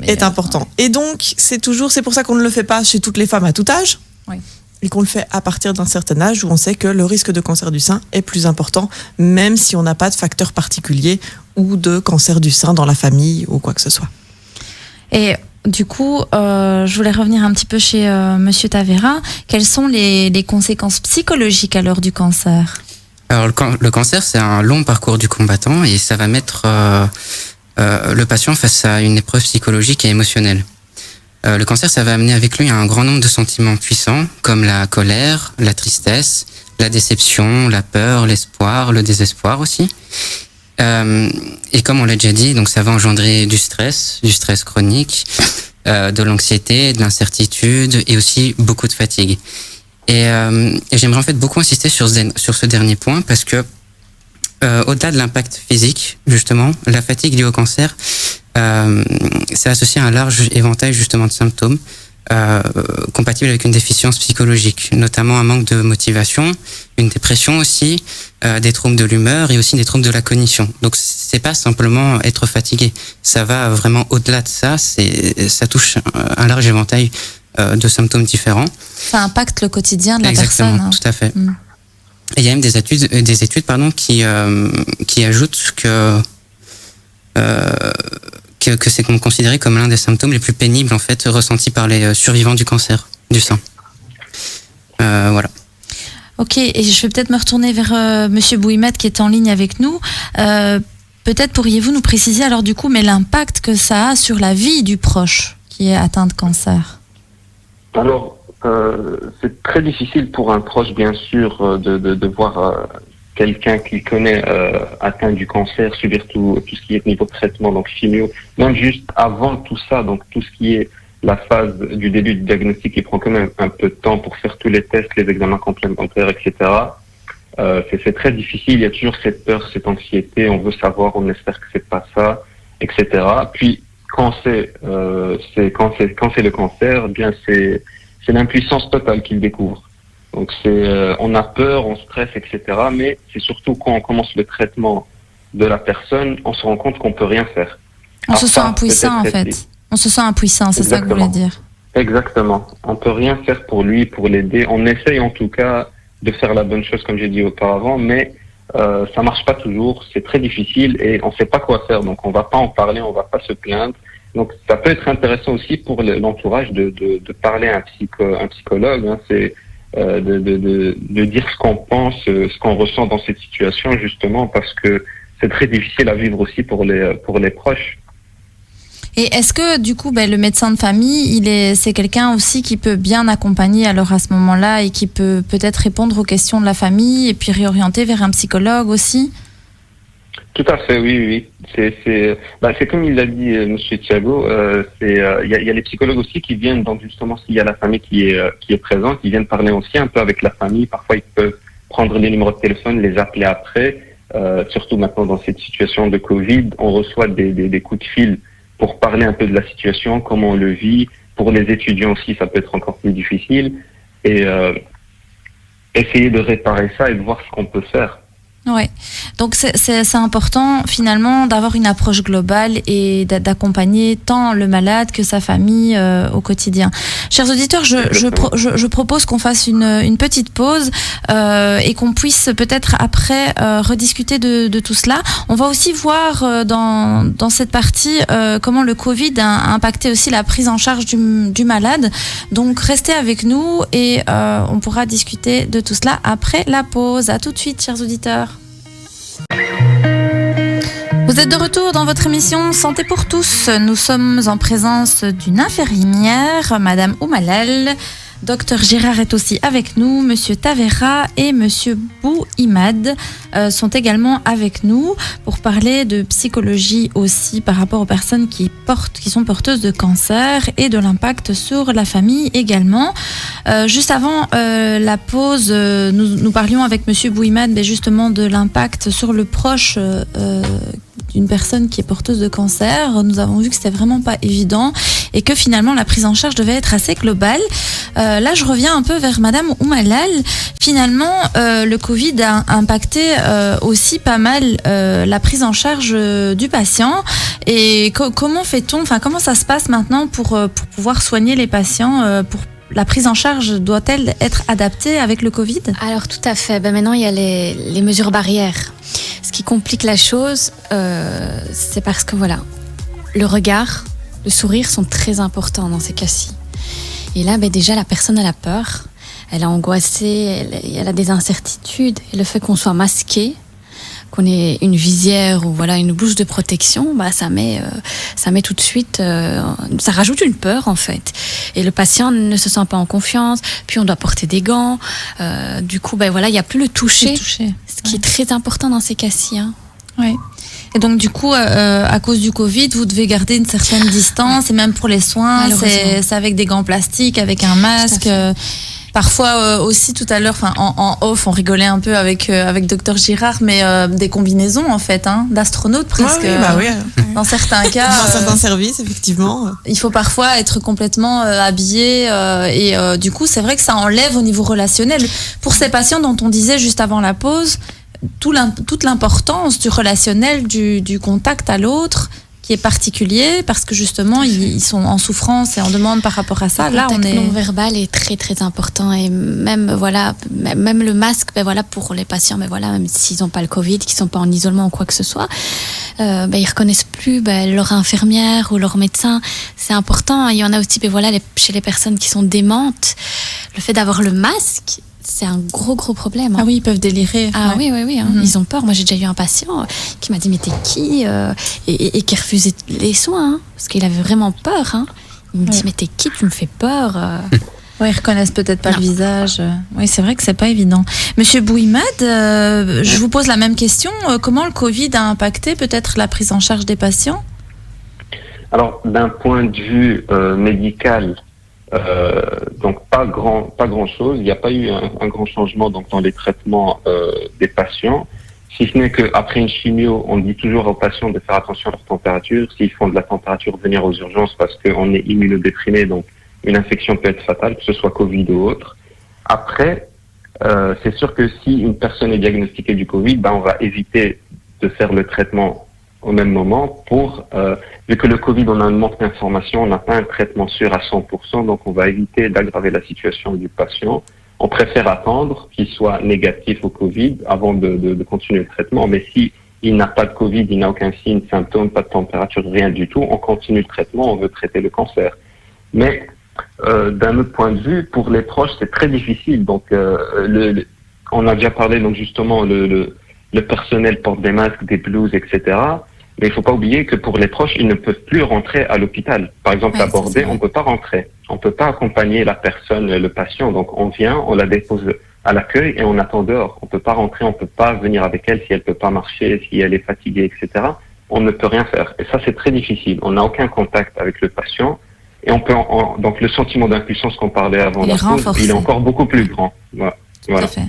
est important. Ouais. Et donc, c'est pour ça qu'on ne le fait pas chez toutes les femmes à tout âge. Oui. Et qu'on le fait à partir d'un certain âge où on sait que le risque de cancer du sein est plus important, même si on n'a pas de facteur particulier ou de cancer du sein dans la famille ou quoi que ce soit. Et du coup, je voulais revenir un petit peu chez Monsieur Tavera. Quelles sont les conséquences psychologiques à l'heure du cancer ? Alors le cancer, c'est un long parcours du combattant et ça va mettre le patient face à une épreuve psychologique et émotionnelle. Le cancer, ça va amener avec lui un grand nombre de sentiments puissants comme la colère, la tristesse, la déception, la peur, l'espoir, le désespoir aussi. Et comme on l'a déjà dit, donc ça va engendrer du stress chronique, de l'anxiété, de l'incertitude et aussi beaucoup de fatigue. Et j'aimerais en fait beaucoup insister sur ce dernier point parce que au-delà de l'impact physique, justement, la fatigue liée au cancer, c'est associé à un large éventail justement de symptômes compatibles avec une déficience psychologique, notamment un manque de motivation, une dépression aussi, des troubles de l'humeur et aussi des troubles de la cognition. Donc c'est pas simplement être fatigué, ça va vraiment au-delà de ça, ça touche un large éventail de symptômes différents. Ça impacte le quotidien de la personne. Exactement, tout à fait. Et il y a même des études qui ajoutent que c'est considéré comme l'un des symptômes les plus pénibles en fait ressentis par les survivants du cancer du sein. Voilà. Ok, et je vais peut-être me retourner vers Monsieur Bouimet qui est en ligne avec nous. Peut-être pourriez-vous nous préciser alors du coup, mais l'impact que ça a sur la vie du proche qui est atteint de cancer. Alors, c'est très difficile pour un proche, bien sûr, de voir quelqu'un qu'il connaît atteint du cancer, subir tout ce qui est niveau de traitement, donc chimio, même juste avant tout ça, donc tout ce qui est la phase du début du diagnostic qui prend quand même un peu de temps pour faire tous les tests, les examens complémentaires, etc. C'est très difficile, il y a toujours cette peur, cette anxiété, on veut savoir, on espère que c'est pas ça, etc. Puis, quand c'est le cancer, eh bien c'est l'impuissance totale qu'il découvre. Donc on a peur, on stresse, etc. Mais c'est surtout quand on commence le traitement de la personne, on se rend compte qu'on peut rien faire. On se sent impuissant en fait. On se sent impuissant, c'est ça que vous voulez dire. Exactement. On peut rien faire pour lui, pour l'aider. On essaye en tout cas de faire la bonne chose, comme j'ai dit auparavant, mais ça marche pas toujours. C'est très difficile et on sait pas quoi faire. Donc on va pas en parler, on va pas se plaindre. Donc ça peut être intéressant aussi pour l'entourage de parler à un psychologue. Hein. C'est de dire ce qu'on pense, ce qu'on ressent dans cette situation, justement, parce que c'est très difficile à vivre aussi pour les proches. Et est-ce que du coup, le médecin de famille, c'est quelqu'un aussi qui peut bien accompagner alors à ce moment-là et qui peut peut-être répondre aux questions de la famille et puis réorienter vers un psychologue aussi? Tout à fait, oui. C'est comme il l'a dit, Monsieur Thiago. Il y a les psychologues aussi qui viennent, donc justement s'il y a la famille qui est présente, ils viennent parler aussi un peu avec la famille. Parfois, ils peuvent prendre les numéros de téléphone, les appeler après. Surtout maintenant dans cette situation de Covid, on reçoit des coups de fil pour parler un peu de la situation, comment on le vit. Pour les étudiants aussi, ça peut être encore plus difficile. Et essayer de réparer ça et de voir ce qu'on peut faire. Ouais. Donc c'est important finalement d'avoir une approche globale et d'accompagner tant le malade que sa famille au quotidien. Chers auditeurs, je propose qu'on fasse une petite pause et qu'on puisse peut-être après rediscuter de tout cela. On va aussi voir dans cette partie comment le Covid a impacté aussi la prise en charge du malade. Donc restez avec nous et on pourra discuter de tout cela après la pause. À tout de suite, chers auditeurs. Vous êtes de retour dans votre émission Santé pour tous. Nous sommes en présence d'une infirmière, Madame Oumalal. Docteur Girard est aussi avec nous, Monsieur Tavera et Monsieur Bouimad sont également avec nous pour parler de psychologie aussi par rapport aux personnes qui sont porteuses de cancer et de l'impact sur la famille également. Juste avant la pause, nous parlions avec Monsieur Bouimad mais justement de l'impact sur le proche d'une personne qui est porteuse de cancer. Nous avons vu que c'était vraiment pas évident et que finalement la prise en charge devait être assez globale. Là, je reviens un peu vers Madame Oumalal. Finalement, le Covid a impacté aussi pas mal la prise en charge du patient. Et comment fait-on, comment ça se passe maintenant pour pouvoir soigner les patients la prise en charge doit-elle être adaptée avec le Covid? Alors tout à fait. Maintenant, il y a les mesures barrières. Ce qui complique la chose, c'est parce que le regard, le sourire sont très importants dans ces cas-ci. Et là, déjà, la personne elle a peur, elle est angoissée, elle a des incertitudes. Et le fait qu'on soit masqué, qu'on ait une visière ou une bouche de protection, ça met tout de suite, ça rajoute une peur en fait. Et le patient ne se sent pas en confiance. Puis on doit porter des gants. Du coup, il n'y a plus le toucher, ce qui est très important dans ces cas-ci. Hein. Oui. Et donc du coup, à cause du Covid, vous devez garder une certaine distance et même pour les soins, c'est avec des gants plastiques, avec un masque. Parfois aussi tout à l'heure, en off, on rigolait un peu avec Docteur Girard, mais des combinaisons en fait, d'astronautes presque. Oui. Dans certains cas. Dans certains services, effectivement. Il faut parfois être complètement habillé et du coup, c'est vrai que ça enlève au niveau relationnel. Pour ces patients dont on disait juste avant la pause, toute l'importance du relationnel, du contact à l'autre, qui est particulier parce que justement ils sont en souffrance et on demande par rapport à ça. Le contact non verbal est très très important et même le masque pour les patients même s'ils n'ont pas le Covid, qu'ils sont pas en isolement ou quoi que ce soit, ils reconnaissent plus leur infirmière ou leur médecin. C'est important. Il y en a aussi chez les personnes qui sont démentes, le fait d'avoir le masque, c'est un gros problème. Ah oui, ils peuvent délirer. Ah oui. Ils ont peur. Moi, j'ai déjà eu un patient qui m'a dit mais t'es qui et qui refusait les soins parce qu'il avait vraiment peur. Il me dit mais t'es qui, tu me fais peur. Oui, ils reconnaissent peut-être pas le visage. Oui, c'est vrai que c'est pas évident. Monsieur Bouimad, je vous pose la même question. Comment le Covid a impacté peut-être la prise en charge des patients? Alors, d'un point de vue médical, donc pas grand chose. Il n'y a pas eu un grand changement dans les traitements des patients, si ce n'est qu'après une chimio, on dit toujours aux patients de faire attention à leur température. S'ils font de la température, venir aux urgences parce qu'on est immunodéprimé, donc une infection peut être fatale, que ce soit Covid ou autre. Après, C'est sûr que si une personne est diagnostiquée du Covid, on va éviter de faire le traitement au même moment vu que le Covid, on a un manque d'informations, on n'a pas un traitement sûr à 100%, donc on va éviter d'aggraver la situation du patient. On préfère attendre qu'il soit négatif au Covid avant de continuer le traitement, mais si il n'a pas de Covid, il n'a aucun signe, symptôme, pas de température, rien du tout, on continue le traitement, on veut traiter le cancer. Mais d'un autre point de vue, pour les proches, c'est très difficile. Donc, on a déjà parlé, donc justement, le personnel porte des masques, des blouses, etc. Mais il faut pas oublier que pour les proches, ils ne peuvent plus rentrer à l'hôpital. Par exemple, à Bordeaux, on peut pas rentrer. On peut pas accompagner la personne, le patient. Donc, on vient, on la dépose à l'accueil et on attend dehors. On peut pas rentrer, on peut pas venir avec elle si elle peut pas marcher, si elle est fatiguée, etc. On ne peut rien faire. Et ça, c'est très difficile. On n'a aucun contact avec le patient. Et on peut, donc le sentiment d'impuissance qu'on parlait avant la pause, il est encore beaucoup plus grand. Voilà. Tout à fait.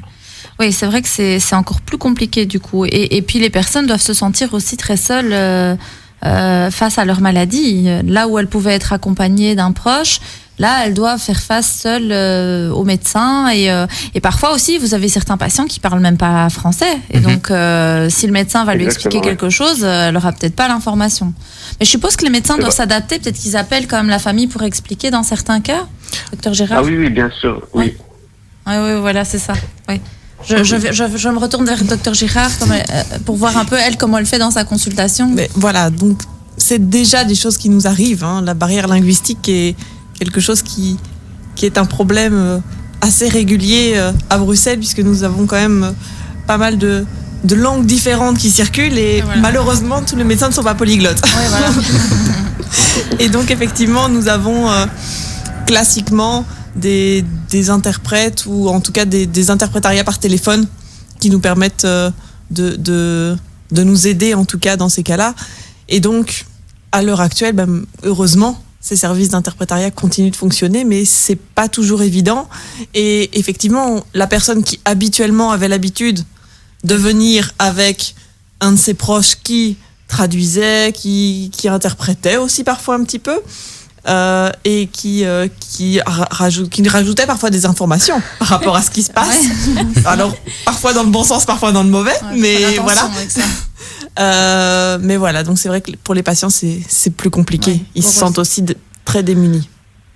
Oui, c'est vrai que c'est encore plus compliqué du coup. Et puis les personnes doivent se sentir aussi très seules face à leur maladie. Là où elles pouvaient être accompagnées d'un proche, là elles doivent faire face seules aux médecins. Et parfois aussi, vous avez certains patients qui parlent même pas français. Et donc, si le médecin va lui expliquer quelque chose, elle aura peut-être pas l'information. Mais je suppose que les médecins doivent s'adapter. Peut-être qu'ils appellent quand même la famille pour expliquer dans certains cas. Docteur Gérard. Ah oui, bien sûr, oui. Oui, voilà, c'est ça. Oui. Je me retourne vers le docteur Girard pour voir un peu, elle, comment elle fait dans sa consultation. Mais voilà, donc c'est déjà des choses qui nous arrivent. La barrière linguistique est quelque chose qui est un problème assez régulier à Bruxelles, puisque nous avons quand même pas mal de langues différentes qui circulent et malheureusement, tous les médecins ne sont pas polyglottes. Oui, voilà. Et donc, effectivement, nous avons classiquement des interprètes ou en tout cas des interprétariats par téléphone qui nous permettent de nous aider en tout cas dans ces cas-là. Et donc, à l'heure actuelle, heureusement, ces services d'interprétariat continuent de fonctionner, mais c'est pas toujours évident. Et effectivement, la personne qui habituellement avait l'habitude de venir avec un de ses proches qui traduisait, qui interprétait aussi parfois un petit peu, et qui rajoutait parfois des informations par rapport à ce qui se passe. Alors, parfois dans le bon sens, parfois dans le mauvais, mais voilà. Mais voilà, donc c'est vrai que pour les patients, c'est plus compliqué. Ils se sentent aussi très démunis.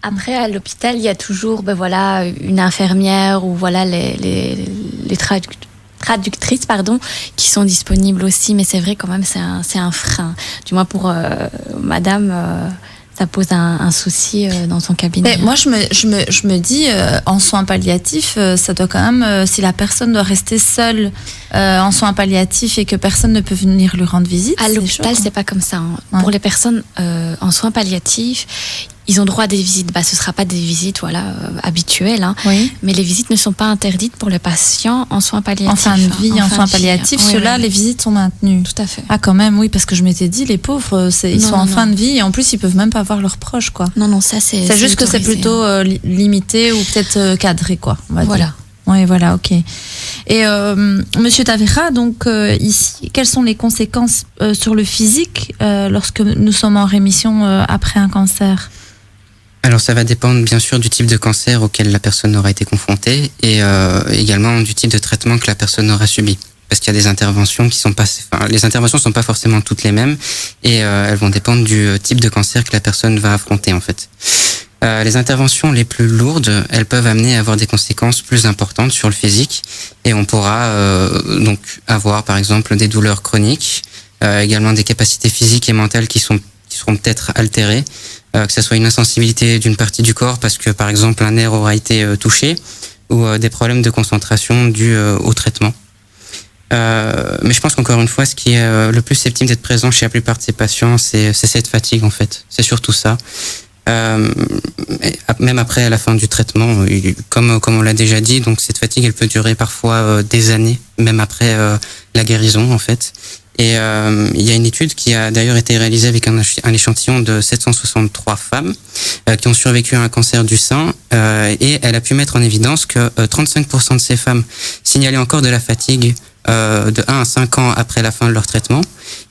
Après, à l'hôpital, il y a toujours une infirmière ou les traductrices qui sont disponibles aussi, mais c'est vrai quand même c'est un frein. Du moins pour madame, ça pose un souci dans son cabinet. Mais moi, je me dis, en soins palliatifs, ça doit quand même, si la personne doit rester seule en soins palliatifs et que personne ne peut venir lui rendre visite. À l'hôpital, c'est pas comme ça. Ouais. Pour les personnes en soins palliatifs, ils ont droit à des visites. Ce ne sera pas des visites habituelles, oui. Mais les visites ne sont pas interdites pour les patients en soins palliatifs. En fin de vie, en soins palliatifs, ceux-là, les visites sont maintenues. Tout à fait. Ah, quand même, oui, parce que je m'étais dit, les pauvres, ils sont en fin de vie et en plus, ils peuvent même pas voir leurs proches, quoi. Non, ça c'est. C'est juste que c'est plutôt limité ou peut-être cadré, quoi. Voilà. Oui, voilà, ok. Et Monsieur Tavera, donc ici, quelles sont les conséquences sur le physique lorsque nous sommes en rémission après un cancer ? Alors ça va dépendre bien sûr du type de cancer auquel la personne aura été confrontée et également du type de traitement que la personne aura subi. Parce qu'il y a des interventions les interventions sont pas forcément toutes les mêmes et elles vont dépendre du type de cancer que la personne va affronter en fait. Les interventions les plus lourdes, elles peuvent amener à avoir des conséquences plus importantes sur le physique et on pourra donc avoir par exemple des douleurs chroniques, également des capacités physiques et mentales qui seront peut-être altérées, que ce soit une insensibilité d'une partie du corps parce que par exemple un nerf aura été touché ou des problèmes de concentration dus au traitement. Mais je pense qu'encore une fois, ce qui est le plus susceptible d'être présent chez la plupart de ces patients, c'est cette fatigue en fait. C'est surtout ça. Même après à la fin du traitement, comme on l'a déjà dit, donc cette fatigue elle peut durer parfois des années, même après la guérison en fait. Et il y a une étude qui a d'ailleurs été réalisée avec un échantillon de 763 femmes qui ont survécu à un cancer du sein et elle a pu mettre en évidence que 35% de ces femmes signalaient encore de la fatigue de 1 à 5 ans après la fin de leur traitement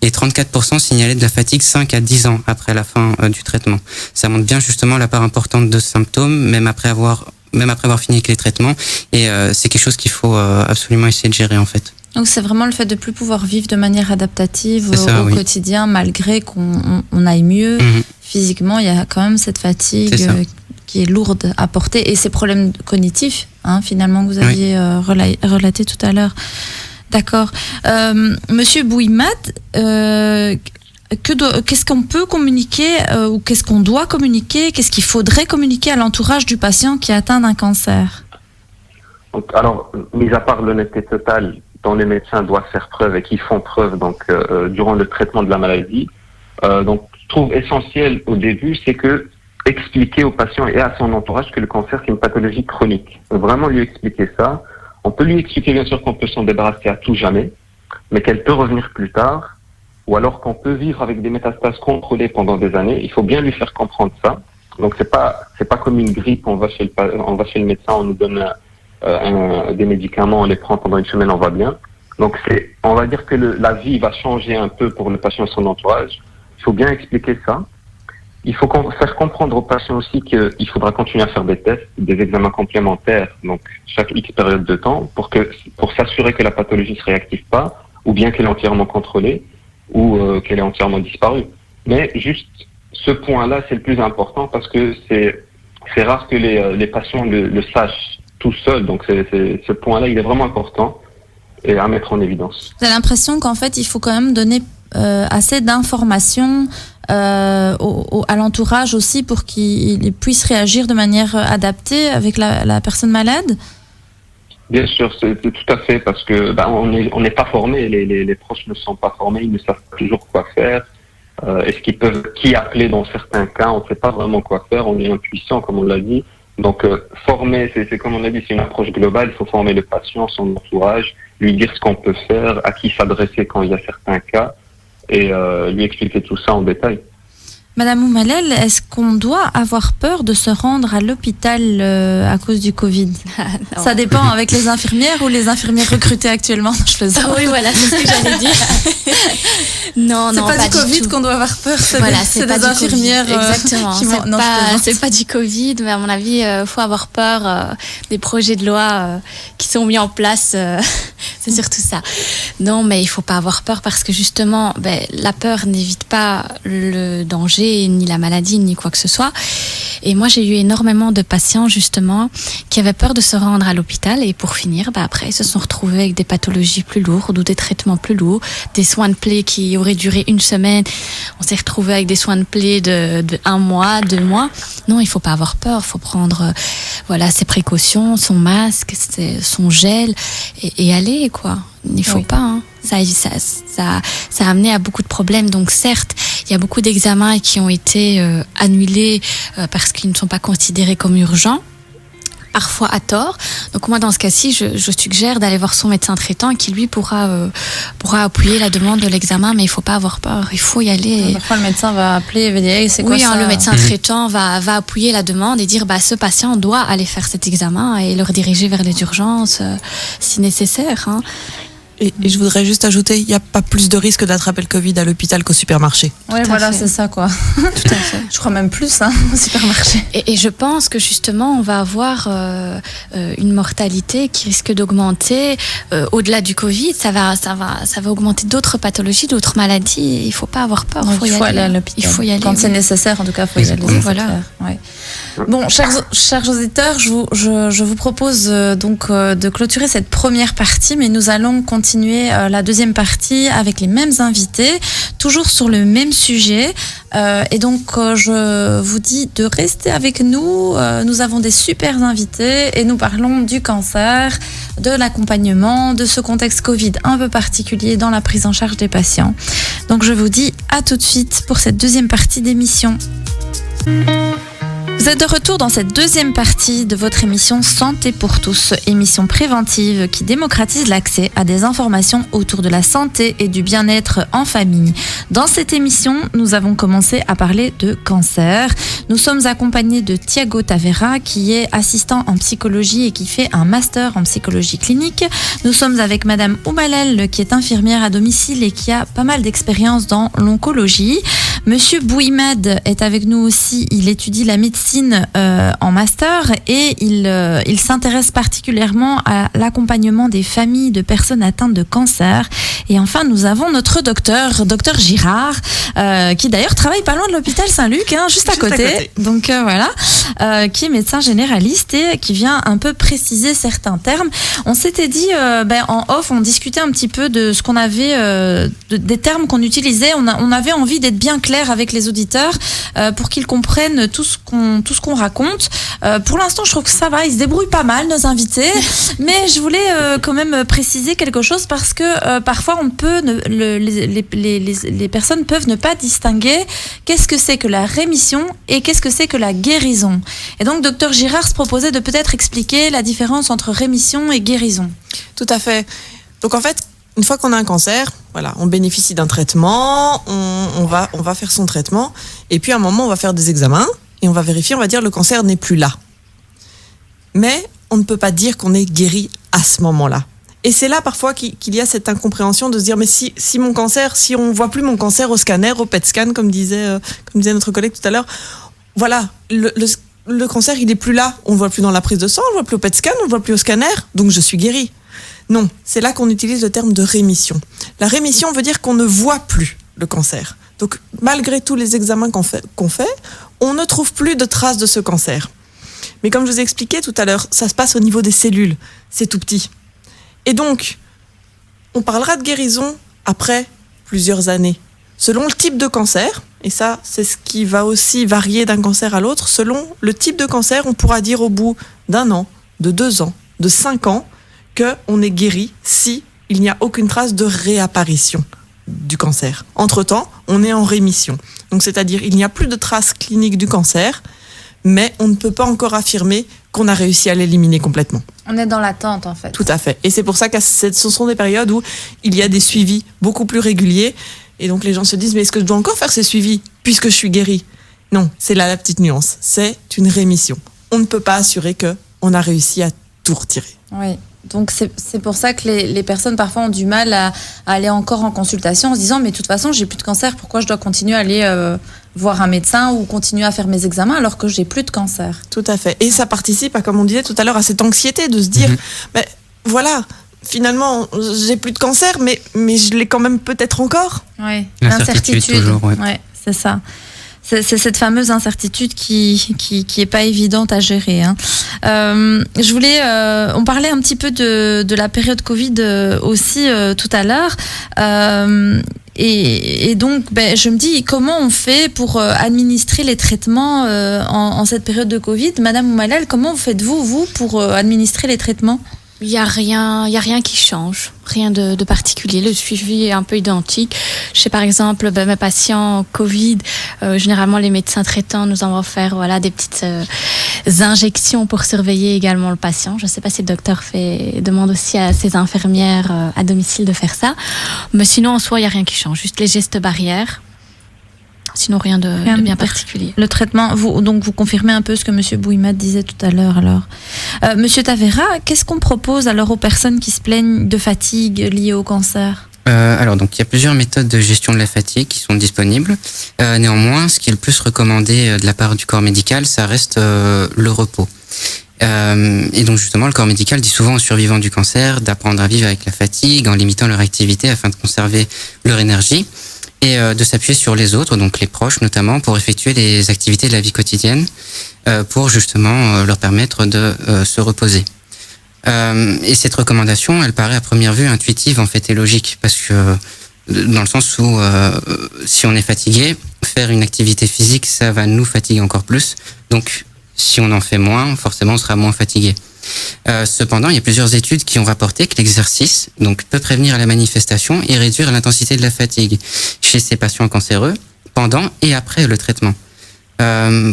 et 34% signalaient de la fatigue 5 à 10 ans après la fin du traitement. Ça montre bien justement la part importante de symptômes, même après avoir même après avoir fini avec les traitements. Et c'est quelque chose qu'il faut absolument essayer de gérer en fait. Donc c'est vraiment le fait de plus pouvoir vivre de manière adaptative au oui. quotidien, malgré qu'on aille mieux. Physiquement, il y a quand même cette fatigue qui est lourde à porter. Et ces problèmes cognitifs, finalement, que vous aviez relaté tout à l'heure. D'accord. Monsieur Bouimad, qu'est-ce qu'on peut communiquer ou qu'est-ce qu'on doit communiquer, qu'est-ce qu'il faudrait communiquer à l'entourage du patient qui est atteint d'un cancer? Donc, alors, mis à part l'honnêteté totale dont les médecins doivent faire preuve et qui font preuve durant le traitement de la maladie, donc je trouve essentiel au début, c'est que expliquer au patient et à son entourage que le cancer c'est une pathologie chronique. Vraiment lui expliquer ça. On peut lui expliquer bien sûr qu'on peut s'en débarrasser à tout jamais, mais qu'elle peut revenir plus tard, ou alors qu'on peut vivre avec des métastases contrôlées pendant des années. Il faut bien lui faire comprendre ça. Donc c'est pas comme une grippe. On va chez le médecin, on nous donne des médicaments, on les prend pendant une semaine, on va bien. Donc on va dire que la vie va changer un peu pour le patient et son entourage. Il faut bien expliquer ça. Il faut faire comprendre aux patients aussi qu'il faudra continuer à faire des tests, des examens complémentaires, donc chaque X période de temps, pour s'assurer que la pathologie ne se réactive pas, ou bien qu'elle est entièrement contrôlée, ou qu'elle est entièrement disparue. Mais juste ce point-là, c'est le plus important parce que c'est rare que les patients le sachent tout seuls. Donc ce point-là, il est vraiment important et à mettre en évidence. Vous avez l'impression qu'en fait, il faut quand même donner assez d'informations à l'entourage aussi pour qu'il puisse réagir de manière adaptée avec la personne malade? Bien sûr, c'est tout à fait, parce que on n'est pas formé, les proches ne sont pas formés, ils ne savent pas toujours quoi faire. Est-ce qu'ils peuvent qui appeler dans certains cas? On ne sait pas vraiment quoi faire, on est impuissant comme on l'a dit. Donc former, c'est comme on a dit, c'est une approche globale. Il faut former le patient, son entourage, lui dire ce qu'on peut faire, à qui s'adresser quand il y a certains cas, et lui expliquer tout ça en détail. Madame Oumalel, est-ce qu'on doit avoir peur de se rendre à l'hôpital à cause du Covid? Ça dépend avec les infirmières ou les infirmières recrutées actuellement. Je plaisante. Oui, voilà, c'est ce que j'allais dire. Non, c'est pas du Covid qu'on doit avoir peur. C'est des infirmières. Exactement. C'est pas du Covid, mais à mon avis, faut avoir peur des projets de loi qui sont mis en place. C'est surtout ça. Non, mais il faut pas avoir peur parce que justement, la peur n'évite pas le danger, ni la maladie, ni quoi que ce soit. Et moi, j'ai eu énormément de patients, justement, qui avaient peur de se rendre à l'hôpital. Et pour finir, après, ils se sont retrouvés avec des pathologies plus lourdes ou des traitements plus lourds, des soins de plaie qui auraient duré une semaine. On s'est retrouvés avec des soins de plaie de 1 mois, 2 mois. Non, il faut pas avoir peur. Il faut prendre, ses précautions, son masque, son gel et aller, quoi. Il faut pas, Ça a amené à beaucoup de problèmes. Donc certes, il y a beaucoup d'examens qui ont été annulés parce qu'ils ne sont pas considérés comme urgents, parfois à tort. Donc moi, dans ce cas-ci, je suggère d'aller voir son médecin traitant qui, lui, pourra appuyer la demande de l'examen, mais il faut pas avoir peur, il faut y aller. Parfois, le médecin va appeler et va dire, c'est quoi ça? Le médecin traitant va appuyer la demande et dire, ce patient doit aller faire cet examen et le rediriger vers les urgences si nécessaire. Et je voudrais juste ajouter, il n'y a pas plus de risque d'attraper le Covid à l'hôpital qu'au supermarché. Oui, voilà, c'est ça, quoi. Tout à fait. Je crois même plus, au supermarché. Et je pense que justement, on va avoir une mortalité qui risque d'augmenter au-delà du Covid. Ça va augmenter d'autres pathologies, d'autres maladies. Il ne faut pas avoir peur. Il faut aller à l'hôpital. Il faut y aller. Quand c'est nécessaire, en tout cas, il faut y aller. Voilà. Ouais. Bon, chers auditeurs, je vous propose de clôturer cette première partie, mais nous allons continuer la deuxième partie avec les mêmes invités, toujours sur le même sujet. Et donc, je vous dis de rester avec nous. Nous avons des super invités et nous parlons du cancer, de l'accompagnement, de ce contexte Covid un peu particulier dans la prise en charge des patients. Donc, je vous dis à tout de suite pour cette deuxième partie d'émission. Vous êtes de retour dans cette deuxième partie de votre émission Santé pour tous, émission préventive qui démocratise l'accès à des informations autour de la santé et du bien-être en famille. Dans cette émission, nous avons commencé à parler de cancer. Nous sommes accompagnés de Thiago Tavera qui est assistant en psychologie et qui fait un master en psychologie clinique. Nous sommes avec Madame Oumalel qui est infirmière à domicile et qui a pas mal d'expérience dans l'oncologie. Monsieur Bouimad est avec nous aussi. Il étudie la médecine en master et il s'intéresse particulièrement à l'accompagnement des familles de personnes atteintes de cancer. Et enfin, nous avons notre docteur Girard, qui d'ailleurs travaille pas loin de l'hôpital Saint-Luc, juste à côté. Donc voilà, qui est médecin généraliste et qui vient un peu préciser certains termes. On s'était dit, en off, on discutait un petit peu de ce qu'on avait, des termes qu'on utilisait. On avait envie d'être bien clair avec les auditeurs pour qu'ils comprennent tout ce qu'on raconte. Pour l'instant, je trouve que ça va, ils se débrouillent pas mal, nos invités. Mais je voulais quand même préciser quelque chose parce que parfois les personnes peuvent ne pas distinguer qu'est-ce que c'est que la rémission et qu'est-ce que c'est que la guérison. Et donc, docteur Girard se proposait de peut-être expliquer la différence entre rémission et guérison. Tout à fait. Donc en fait, une fois qu'on a un cancer, voilà, on bénéficie d'un traitement, on va faire son traitement, et puis à un moment, on va faire des examens, et on va vérifier, on va dire le cancer n'est plus là. Mais on ne peut pas dire qu'on est guéri à ce moment-là. Et c'est là parfois qu'il y a cette incompréhension de se dire, mais si mon cancer, si on voit plus mon cancer au scanner, au PET scan, comme disait notre collègue tout à l'heure, voilà, le cancer, il est plus là. On le voit plus dans la prise de sang, on le voit plus au PET scan, on le voit plus au scanner, donc je suis guéri. Non, c'est là qu'on utilise le terme de rémission. La rémission veut dire qu'on ne voit plus le cancer. Donc, malgré tous les examens qu'on fait, on ne trouve plus de traces de ce cancer. Mais comme je vous ai expliqué tout à l'heure, ça se passe au niveau des cellules. C'est tout petit. Et donc, on parlera de guérison après plusieurs années. Selon le type de cancer, et ça, c'est ce qui va aussi varier d'un cancer à l'autre, selon le type de cancer, on pourra dire au bout d'1 an, de 2 ans, de 5 ans, qu'on est guéri si il n'y a aucune trace de réapparition du cancer. Entre-temps, on est en rémission. Donc, c'est-à-dire, il n'y a plus de traces cliniques du cancer, mais on ne peut pas encore affirmer qu'on a réussi à l'éliminer complètement. On est dans l'attente, en fait. Tout à fait. Et c'est pour ça que ce sont des périodes où il y a des suivis beaucoup plus réguliers. Et donc, les gens se disent, mais est-ce que je dois encore faire ces suivis puisque je suis guéri ? Non, c'est là la petite nuance. C'est une rémission. On ne peut pas assurer qu'on a réussi à tout retirer. Oui. Donc c'est pour ça que les personnes parfois ont du mal à aller encore en consultation en se disant mais de toute façon j'ai plus de cancer, pourquoi je dois continuer à aller voir un médecin ou continuer à faire mes examens alors que j'ai plus de cancer. Tout à fait. Et ça participe, comme on disait tout à l'heure, à cette anxiété de se dire mais voilà, finalement j'ai plus de cancer mais je l'ai quand même peut-être encore. Oui, l'incertitude toujours, ouais, c'est ça. C'est cette fameuse incertitude qui est pas évidente à gérer. Je voulais, on parlait un petit peu de la période Covid aussi tout à l'heure. Et donc, je me dis, comment on fait pour administrer les traitements en cette période de Covid ? Madame Oumalal, comment faites-vous, pour administrer les traitements ? Il y a rien qui change, rien de particulier. Le suivi est un peu identique. Je sais par exemple, mes patients Covid, généralement les médecins traitants nous envoient faire des petites injections pour surveiller également le patient. Je ne sais pas si le docteur demande aussi à ses infirmières à domicile de faire ça. Mais sinon, en soi, il n'y a rien qui change. Juste les gestes barrières. Sinon, rien de bien particulier. Le traitement, vous confirmez un peu ce que M. Bouimad disait tout à l'heure. Alors, Monsieur Tavera, qu'est-ce qu'on propose alors aux personnes qui se plaignent de fatigue liée au cancer ? Alors, donc, il y a plusieurs méthodes de gestion de la fatigue qui sont disponibles. Néanmoins, ce qui est le plus recommandé de la part du corps médical, ça reste le repos. Et donc, justement, le corps médical dit souvent aux survivants du cancer d'apprendre à vivre avec la fatigue en limitant leur activité afin de conserver leur énergie. Et de s'appuyer sur les autres, donc les proches notamment, pour effectuer les activités de la vie quotidienne, pour justement leur permettre de se reposer. Et cette recommandation, elle paraît à première vue intuitive en fait et logique, parce que dans le sens où si on est fatigué, faire une activité physique, ça va nous fatiguer encore plus. Donc si on en fait moins, forcément on sera moins fatigué. Cependant, il y a plusieurs études qui ont rapporté que l'exercice peut prévenir la manifestation et réduire l'intensité de la fatigue chez ces patients cancéreux pendant et après le traitement.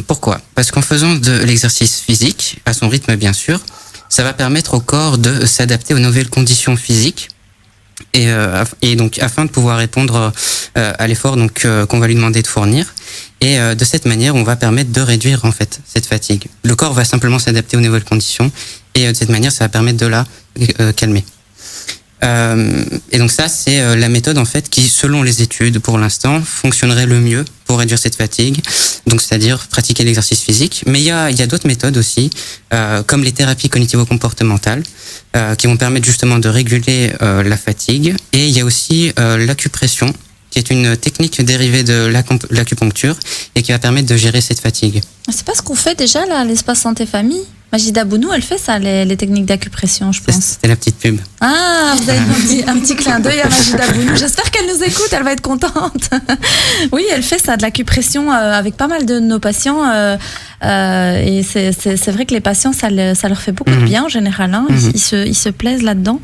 Pourquoi ? Parce qu'en faisant de l'exercice physique, à son rythme bien sûr, ça va permettre au corps de s'adapter aux nouvelles conditions physiques et donc afin de pouvoir répondre à l'effort qu'on va lui demander de fournir. Et de cette manière, on va permettre de réduire en fait cette fatigue. Le corps va simplement s'adapter aux nouvelles conditions et de cette manière, ça va permettre de la calmer. Et donc ça, c'est la méthode en fait qui, selon les études pour l'instant, fonctionnerait le mieux pour réduire cette fatigue. Donc c'est-à-dire pratiquer l'exercice physique. Mais il y a d'autres méthodes aussi, comme les thérapies cognitivo-comportementales, qui vont permettre justement de réguler la fatigue. Et il y a aussi l'acupression, qui est une technique dérivée de l'acupuncture et qui va permettre de gérer cette fatigue. C'est pas ce qu'on fait déjà là, à l'espace santé famille. Majida Bounou, elle fait ça, les techniques d'acupression, je pense. C'était la petite pub. Ah, vous avez un petit clin d'œil à Majida Bounou. J'espère qu'elle nous écoute, elle va être contente. Oui, elle fait ça, de l'acupression avec pas mal de nos patients. Et c'est vrai que les patients, ça leur fait beaucoup de bien en général. Hein. Ils se plaisent là-dedans.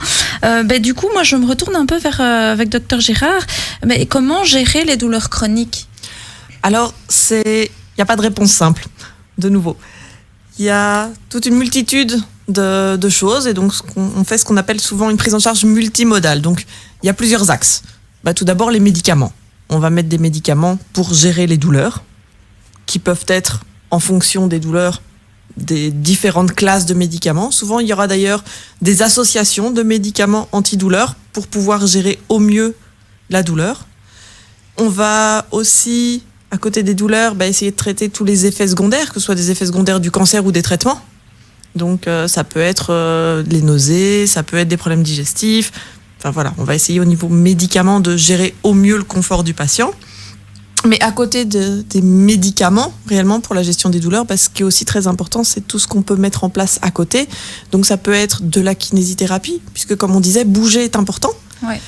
Du coup, moi, je me retourne un peu vers avec Dr Girard. Mais comment gérer les douleurs chroniques ? Alors, il n'y a pas de réponse simple, de nouveau. Il y a toute une multitude de choses et donc on fait ce qu'on appelle souvent une prise en charge multimodale. Donc il y a plusieurs axes. Tout d'abord les médicaments. On va mettre des médicaments pour gérer les douleurs qui peuvent être en fonction des douleurs des différentes classes de médicaments. Souvent il y aura d'ailleurs des associations de médicaments antidouleurs pour pouvoir gérer au mieux la douleur. On va aussi, à côté des douleurs, essayer de traiter tous les effets secondaires, que ce soit des effets secondaires du cancer ou des traitements. Donc ça peut être les nausées, ça peut être des problèmes digestifs. Enfin voilà, on va essayer au niveau médicaments de gérer au mieux le confort du patient. Mais à côté des médicaments, réellement pour la gestion des douleurs, ce qui est aussi très important, c'est tout ce qu'on peut mettre en place à côté. Donc ça peut être de la kinésithérapie, puisque comme on disait, bouger est important. Ouais.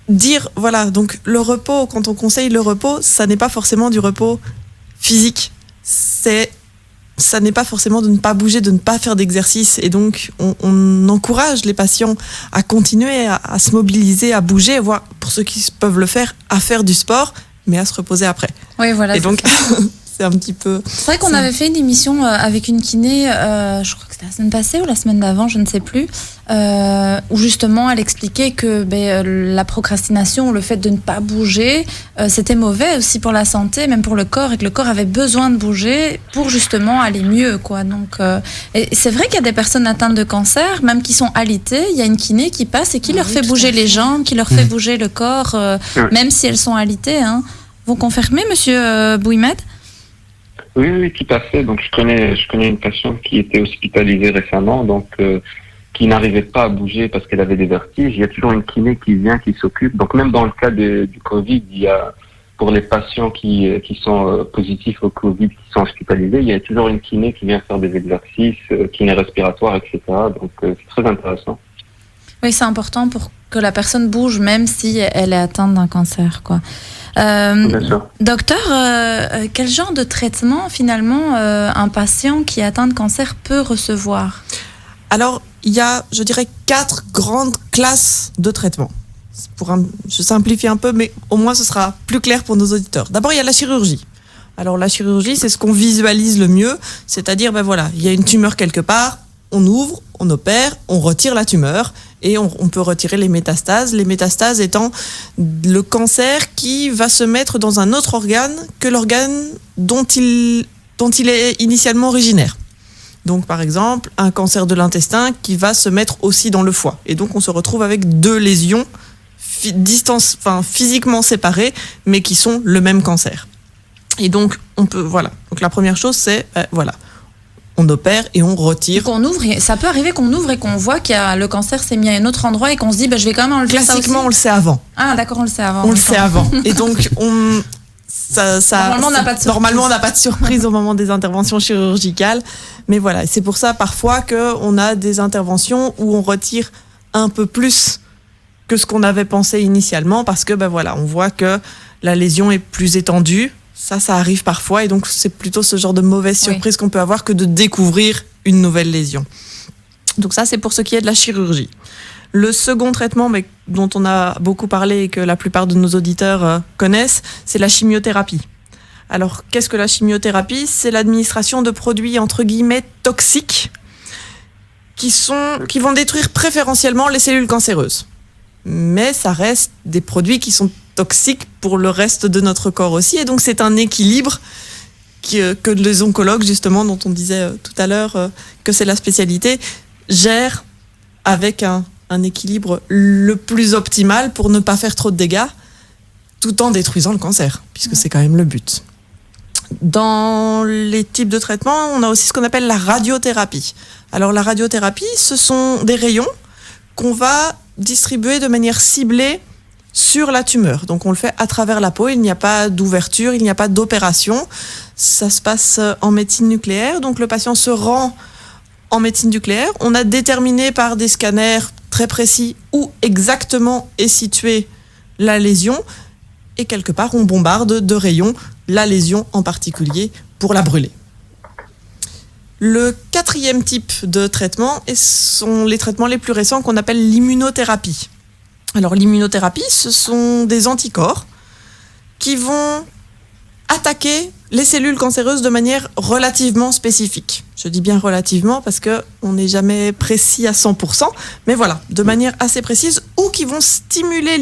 Dire, voilà, donc le repos, quand on conseille le repos, ça n'est pas forcément du repos physique. Ça n'est pas forcément de ne pas bouger, de ne pas faire d'exercice. Et donc, on encourage les patients à continuer à se mobiliser, à bouger, voire, pour ceux qui peuvent le faire, à faire du sport, mais à se reposer après. Oui, voilà. Et donc, c'est un petit peu... C'est vrai qu'on avait fait une émission avec une kiné, je crois que c'était la semaine passée ou la semaine d'avant, je ne sais plus, où justement elle expliquait que la procrastination, le fait de ne pas bouger, c'était mauvais aussi pour la santé, même pour le corps, et que le corps avait besoin de bouger pour justement aller mieux, quoi. Donc, et c'est vrai qu'il y a des personnes atteintes de cancer, même qui sont alitées, il y a une kiné qui passe et qui leur fait bouger les jambes, qui leur fait bouger le corps, même si elles sont alitées. Hein. Vous confirmez, monsieur Bouimed ? Oui, tout à fait. Donc, je connais une patiente qui était hospitalisée récemment, donc qui n'arrivait pas à bouger parce qu'elle avait des vertiges. Il y a toujours une kiné qui vient, qui s'occupe. Donc, même dans le cas du Covid, il y a, pour les patients qui sont positifs au Covid, qui sont hospitalisés, il y a toujours une kiné qui vient faire des exercices, kiné respiratoire, etc. Donc, c'est très intéressant. Oui, c'est important pour que la personne bouge, même si elle est atteinte d'un cancer, quoi. Docteur, quel genre de traitement finalement un patient qui est atteint de cancer peut recevoir ? Alors, il y a, je dirais, 4 grandes classes de traitement. Je simplifie un peu, mais au moins ce sera plus clair pour nos auditeurs. D'abord, il y a la chirurgie. Alors, la chirurgie, c'est ce qu'on visualise le mieux, c'est-à-dire, voilà, il y a une tumeur quelque part, on ouvre, on opère, on retire la tumeur et on peut retirer les métastases. Les métastases étant le cancer qui va se mettre dans un autre organe que l'organe dont il est initialement originaire. Donc par exemple, un cancer de l'intestin qui va se mettre aussi dans le foie. Et donc on se retrouve avec 2 lésions physiquement séparées, mais qui sont le même cancer. Et donc on peut, voilà. Donc la première chose c'est, on opère et on retire. Donc on ouvre, ça peut arriver qu'on ouvre et qu'on voit que le cancer s'est mis à un autre endroit et qu'on se dit je vais quand même enlever ça aussi. Classiquement, on le sait avant. Ah d'accord, on le sait avant. On le sait avant. Et donc normalement on n'a pas de surprise au moment des interventions chirurgicales. Mais voilà, c'est pour ça parfois qu'on a des interventions où on retire un peu plus que ce qu'on avait pensé initialement parce que on voit que la lésion est plus étendue. Ça arrive parfois et donc c'est plutôt ce genre de mauvaise surprise qu'on peut avoir que de découvrir une nouvelle lésion. Donc ça, c'est pour ce qui est de la chirurgie. Le second traitement, dont on a beaucoup parlé et que la plupart de nos auditeurs connaissent, c'est la chimiothérapie. Alors, qu'est-ce que la chimiothérapie ? C'est l'administration de produits entre guillemets toxiques qui vont détruire préférentiellement les cellules cancéreuses. Mais ça reste des produits qui sont toxiques pour le reste de notre corps aussi. Et donc, c'est un équilibre que les oncologues, justement, dont on disait tout à l'heure que c'est la spécialité, gèrent avec un un équilibre le plus optimal pour ne pas faire trop de dégâts, tout en détruisant le cancer, puisque c'est quand même le but. Dans les types de traitements, on a aussi ce qu'on appelle la radiothérapie. Alors la radiothérapie, ce sont des rayons qu'on va distribuer de manière ciblée sur la tumeur. Donc on le fait à travers la peau, il n'y a pas d'ouverture, il n'y a pas d'opération. Ça se passe en médecine nucléaire, donc le patient se rend en médecine nucléaire. On a déterminé par des scanners très précis où exactement est située la lésion et quelque part on bombarde de rayons la lésion en particulier pour la brûler. Le 4e type de traitement sont les traitements les plus récents qu'on appelle l'immunothérapie. Alors l'immunothérapie, ce sont des anticorps qui vont attaquer les cellules cancéreuses de manière relativement spécifique. Je dis bien relativement parce qu'on n'est jamais précis à 100%, mais voilà, de manière assez précise, ou qui vont stimuler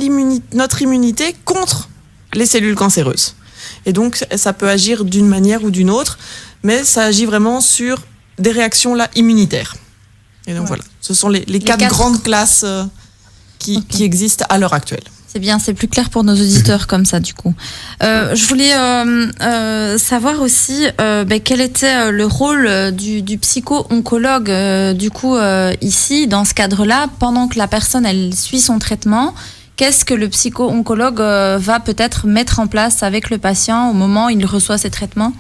notre immunité contre les cellules cancéreuses. Et donc ça peut agir d'une manière ou d'une autre, mais ça agit vraiment sur des réactions là immunitaires. Et donc voilà, ce sont les quatre grandes classes qui existent à l'heure actuelle. C'est bien, c'est plus clair pour nos auditeurs comme ça du coup. Je voulais savoir aussi quel était le rôle du psycho-oncologue du coup ici dans ce cadre-là, pendant que la personne elle suit son traitement. Qu'est-ce que le psycho-oncologue va peut-être mettre en place avec le patient au moment où il reçoit ses traitements ?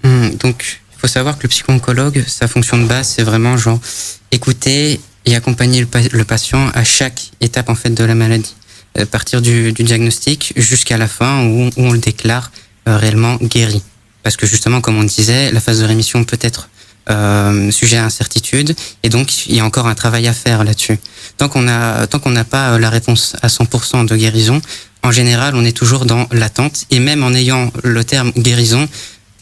Donc, il faut savoir que le psycho-oncologue, sa fonction de base, c'est vraiment genre écouter et accompagner le patient à chaque étape en fait de la maladie, à partir du diagnostic jusqu'à la fin où on le déclare réellement guéri. Parce que justement, comme on disait, la phase de rémission peut être sujet à incertitude, et donc il y a encore un travail à faire là-dessus. Tant qu'on n'a pas la réponse à 100% de guérison, en général, on est toujours dans l'attente, et même en ayant le terme guérison,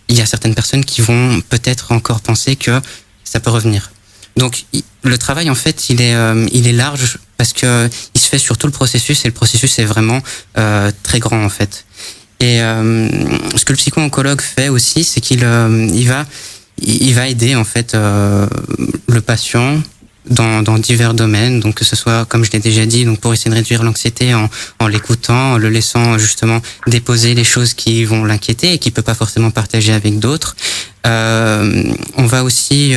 il y a certaines personnes qui vont peut-être encore penser que ça peut revenir. Donc le travail en fait il est large parce que il se fait sur tout le processus, et le processus est vraiment très grand en fait. Et ce que le psycho-oncologue fait aussi, c'est qu'il va aider en fait le patient dans divers domaines, donc que ce soit, comme je l'ai déjà dit, donc pour essayer de réduire l'anxiété en l'écoutant, en le laissant justement déposer les choses qui vont l'inquiéter et qu'il peut pas forcément partager avec d'autres. On va aussi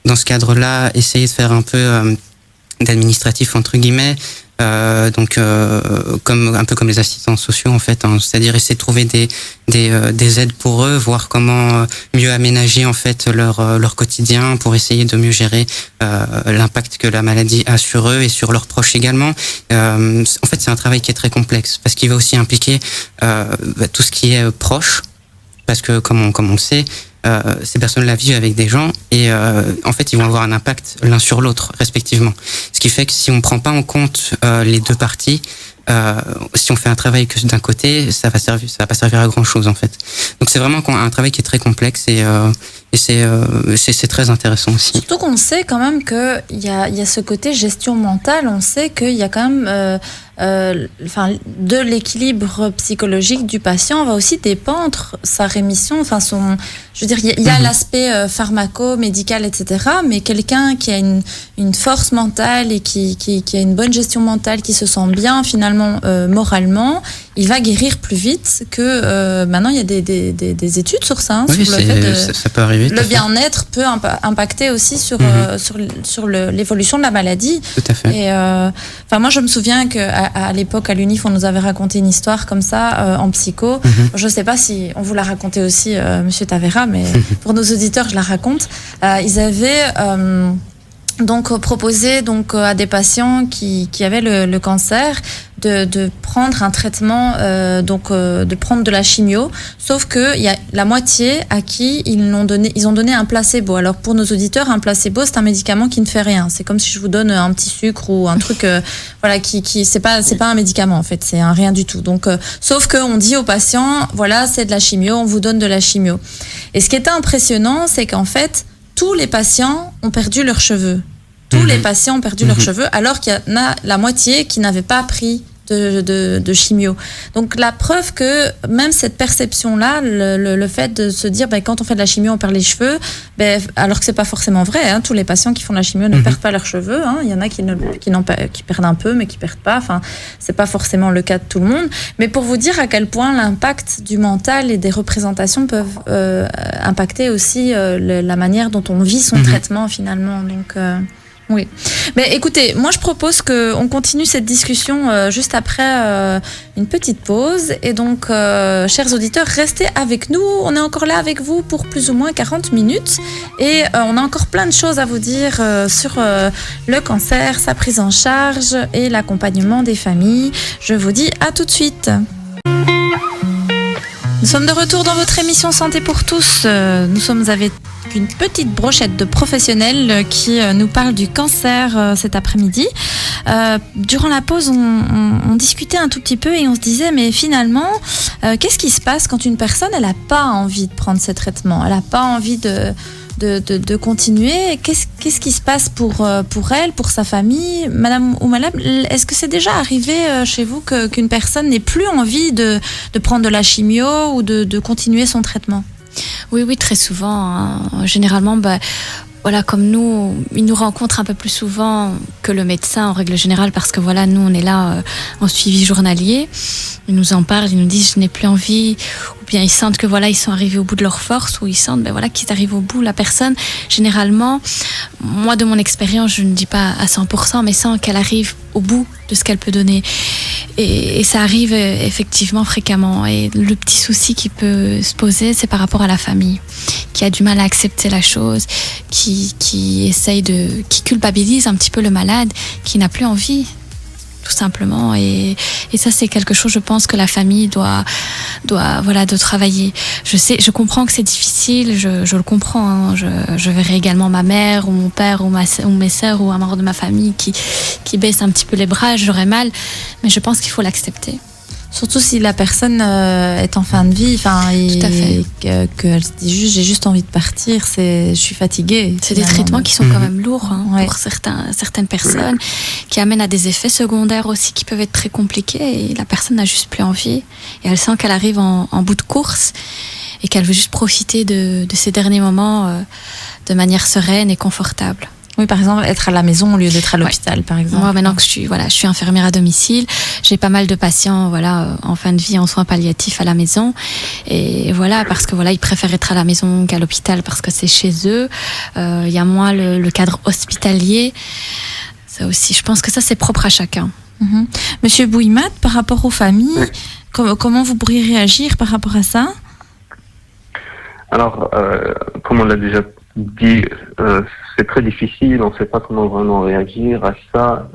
dans ce cadre-là essayer de faire un peu d'administratif entre guillemets, un peu comme les assistants sociaux en fait, c'est-à-dire essayer de trouver des aides pour eux, voir comment mieux aménager en fait leur quotidien pour essayer de mieux gérer l'impact que la maladie a sur eux et sur leurs proches également. En fait, c'est un travail qui est très complexe parce qu'il va aussi impliquer tout ce qui est proche, parce que comme on le sait, ces personnes-là vivent avec des gens et en fait ils vont avoir un impact l'un sur l'autre respectivement. Ce qui fait que si on ne prend pas en compte les deux parties, si on fait un travail que d'un côté, ça va pas servir à grand chose en fait. Donc c'est vraiment un travail qui est très complexe et c'est très intéressant aussi. Surtout qu'on sait quand même que il y a ce côté gestion mentale. On sait qu'il y a quand même de l'équilibre psychologique du patient va aussi dépendre sa rémission. Je veux dire, il y a l'aspect pharmaco-médical, etc. Mais quelqu'un qui a une force mentale et qui a une bonne gestion mentale, qui se sent bien finalement moralement, il va guérir plus vite que maintenant il y a des études sur ça. Oui, sur le fait ça peut arriver. Le bien-être peut impacter aussi sur l'évolution de la maladie. Tout à fait. Et moi je me souviens qu'à l'époque à l'UNIF on nous avait raconté une histoire comme ça en psycho. Je sais pas si on vous l'a raconté aussi Monsieur Tavera, mais pour nos auditeurs je la raconte. Ils avaient donc proposé à des patients qui avaient le cancer de prendre un traitement, de prendre de la chimio, sauf que il y a la moitié à qui ils ont donné un placebo. Alors pour nos auditeurs, un placebo c'est un médicament qui ne fait rien. C'est comme si je vous donne un petit sucre ou un truc qui c'est pas un médicament en fait, c'est un rien du tout. Donc sauf que on dit aux patients voilà, c'est de la chimio, on vous donne de la chimio. Et ce qui était impressionnant, c'est qu'en fait tous les patients ont perdu leurs cheveux. Tous les patients ont perdu leurs cheveux, alors qu'il y en a la moitié qui n'avaient pas pris de chimio. Donc la preuve que même cette perception-là, le fait de se dire quand on fait de la chimio on perd les cheveux, alors que c'est pas forcément vrai, hein, tous les patients qui font de la chimio ne perdent pas leurs cheveux, hein. Il y en a qui perdent un peu mais qui perdent pas, enfin c'est pas forcément le cas de tout le monde, mais pour vous dire à quel point l'impact du mental et des représentations peuvent impacter aussi la manière dont on vit son traitement finalement. Donc oui. Mais écoutez, moi je propose qu'on continue cette discussion juste après une petite pause. Et donc, chers auditeurs, restez avec nous. On est encore là avec vous pour plus ou moins 40 minutes. Et on a encore plein de choses à vous dire sur le cancer, sa prise en charge et l'accompagnement des familles. Je vous dis à tout de suite. Nous sommes de retour dans votre émission Santé pour tous. Nous sommes avec une petite brochette de professionnels qui nous parlent du cancer cet après-midi. Durant la pause, on discutait un tout petit peu et on se disait, mais finalement, qu'est-ce qui se passe quand une personne, elle n'a pas envie de prendre ce traitement, elle n'a pas envie de continuer? Qu'est-ce qui se passe pour elle, pour sa famille? Madame Oumalab, est-ce que c'est déjà arrivé chez vous qu'une personne n'ait plus envie de prendre de la chimio ou de continuer son traitement? Oui, très souvent. Hein. Généralement, voilà, comme nous, ils nous rencontrent un peu plus souvent que le médecin en règle générale, parce que voilà, nous on est là en suivi journalier. Ils nous en parlent, ils nous disent je n'ai plus envie, ou bien ils sentent que voilà, ils sont arrivés au bout de leur force, ou ils sentent voilà, qu'ils arrivent au bout. La personne, généralement, moi de mon expérience, je ne dis pas à 100%, mais sent qu'elle arrive au bout de ce qu'elle peut donner. Et ça arrive effectivement fréquemment. Et le petit souci qui peut se poser, c'est par rapport à la famille, qui a du mal à accepter la chose, qui essaye qui culpabilise un petit peu le malade, qui n'a plus envie, tout simplement. Et ça, c'est quelque chose, je pense, que la famille doit de travailler. Je comprends que c'est difficile, je le comprends. Hein. Je verrai également ma mère ou mon père ou mes sœurs ou un membre de ma famille qui baisse un petit peu les bras, j'aurais mal, mais je pense qu'il faut l'accepter. Surtout si la personne est en fin de vie, qu'elle se dit juste j'ai juste envie de partir, je suis fatiguée. C'est des traitements qui sont quand même lourds pour certaines personnes, qui amènent à des effets secondaires aussi qui peuvent être très compliqués, et la personne n'a juste plus envie et elle sent qu'elle arrive en bout de course et qu'elle veut juste profiter de ces derniers moments de manière sereine et confortable. Oui, par exemple, être à la maison au lieu d'être à l'hôpital, par exemple. Moi, maintenant que je suis infirmière à domicile, j'ai pas mal de patients, en fin de vie, en soins palliatifs à la maison. Et voilà, parce que ils préfèrent être à la maison qu'à l'hôpital parce que c'est chez eux. Il y a moins le cadre hospitalier. Ça aussi, je pense que ça, c'est propre à chacun. Mm-hmm. Monsieur Bouimat, par rapport aux familles, comment vous pourriez réagir par rapport à ça? Alors, comme on l'a déjà dit, c'est très difficile, on ne sait pas comment vraiment réagir à ça.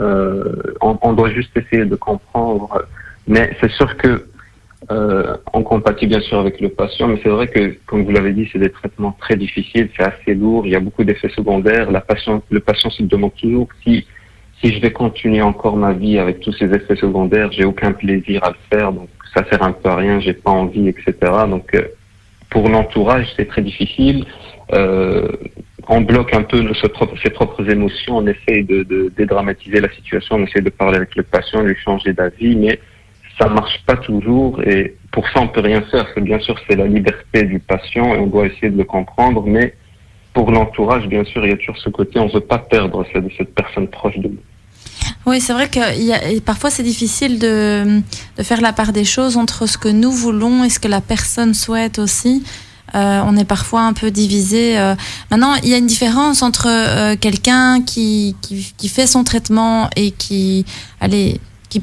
On doit juste essayer de comprendre. Mais c'est sûr que on compatit bien sûr avec le patient, mais c'est vrai que, comme vous l'avez dit, c'est des traitements très difficiles, c'est assez lourd, il y a beaucoup d'effets secondaires. Le patient se demande toujours si je vais continuer encore ma vie avec tous ces effets secondaires, j'ai aucun plaisir à le faire, donc ça sert un peu à rien, j'ai pas envie, etc. Donc pour l'entourage, c'est très difficile. On bloque un peu ses propres émotions, on essaye de dédramatiser la situation, on essaie de parler avec le patient, lui changer d'avis, mais ça marche pas toujours, et pour ça on peut rien faire, parce que bien sûr c'est la liberté du patient et on doit essayer de le comprendre, mais pour l'entourage, bien sûr, il y a toujours ce côté, on veut pas perdre cette personne proche de nous. Oui, c'est vrai que parfois c'est difficile de faire la part des choses entre ce que nous voulons et ce que la personne souhaite aussi. On est parfois un peu divisé. Maintenant, il y a une différence entre quelqu'un qui fait son traitement et qui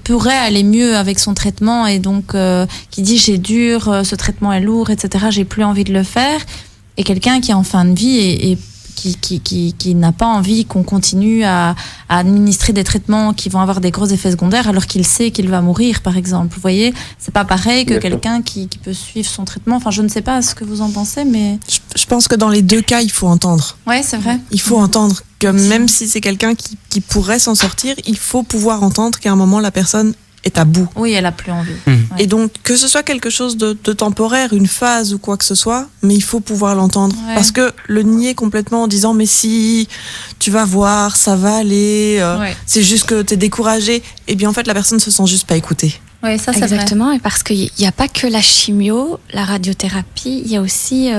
pourrait aller mieux avec son traitement et donc qui dit j'ai dur, ce traitement est lourd, etc., j'ai plus envie de le faire, et quelqu'un qui est en fin de vie et qui n'a pas envie qu'on continue à administrer des traitements qui vont avoir des gros effets secondaires alors qu'il sait qu'il va mourir, par exemple. Vous voyez, c'est pas pareil que quelqu'un qui peut suivre son traitement. Enfin, je ne sais pas ce que vous en pensez, mais... Je pense que dans les deux cas, il faut entendre. Ouais, c'est vrai. Il faut entendre que même si c'est quelqu'un qui pourrait s'en sortir, il faut pouvoir entendre qu'à un moment, la personne est à bout. Oui, elle a plus envie. Et donc, que ce soit quelque chose de temporaire, une phase ou quoi que ce soit, mais il faut pouvoir l'entendre. Ouais. Parce que le nier complètement en disant, mais si, tu vas voir, ça va aller, c'est juste que t'es découragé, et bien en fait, la personne se sent juste pas écoutée. Oui, ça c'est Exactement, et parce qu'il n'y a pas que la chimio, la radiothérapie, il y a aussi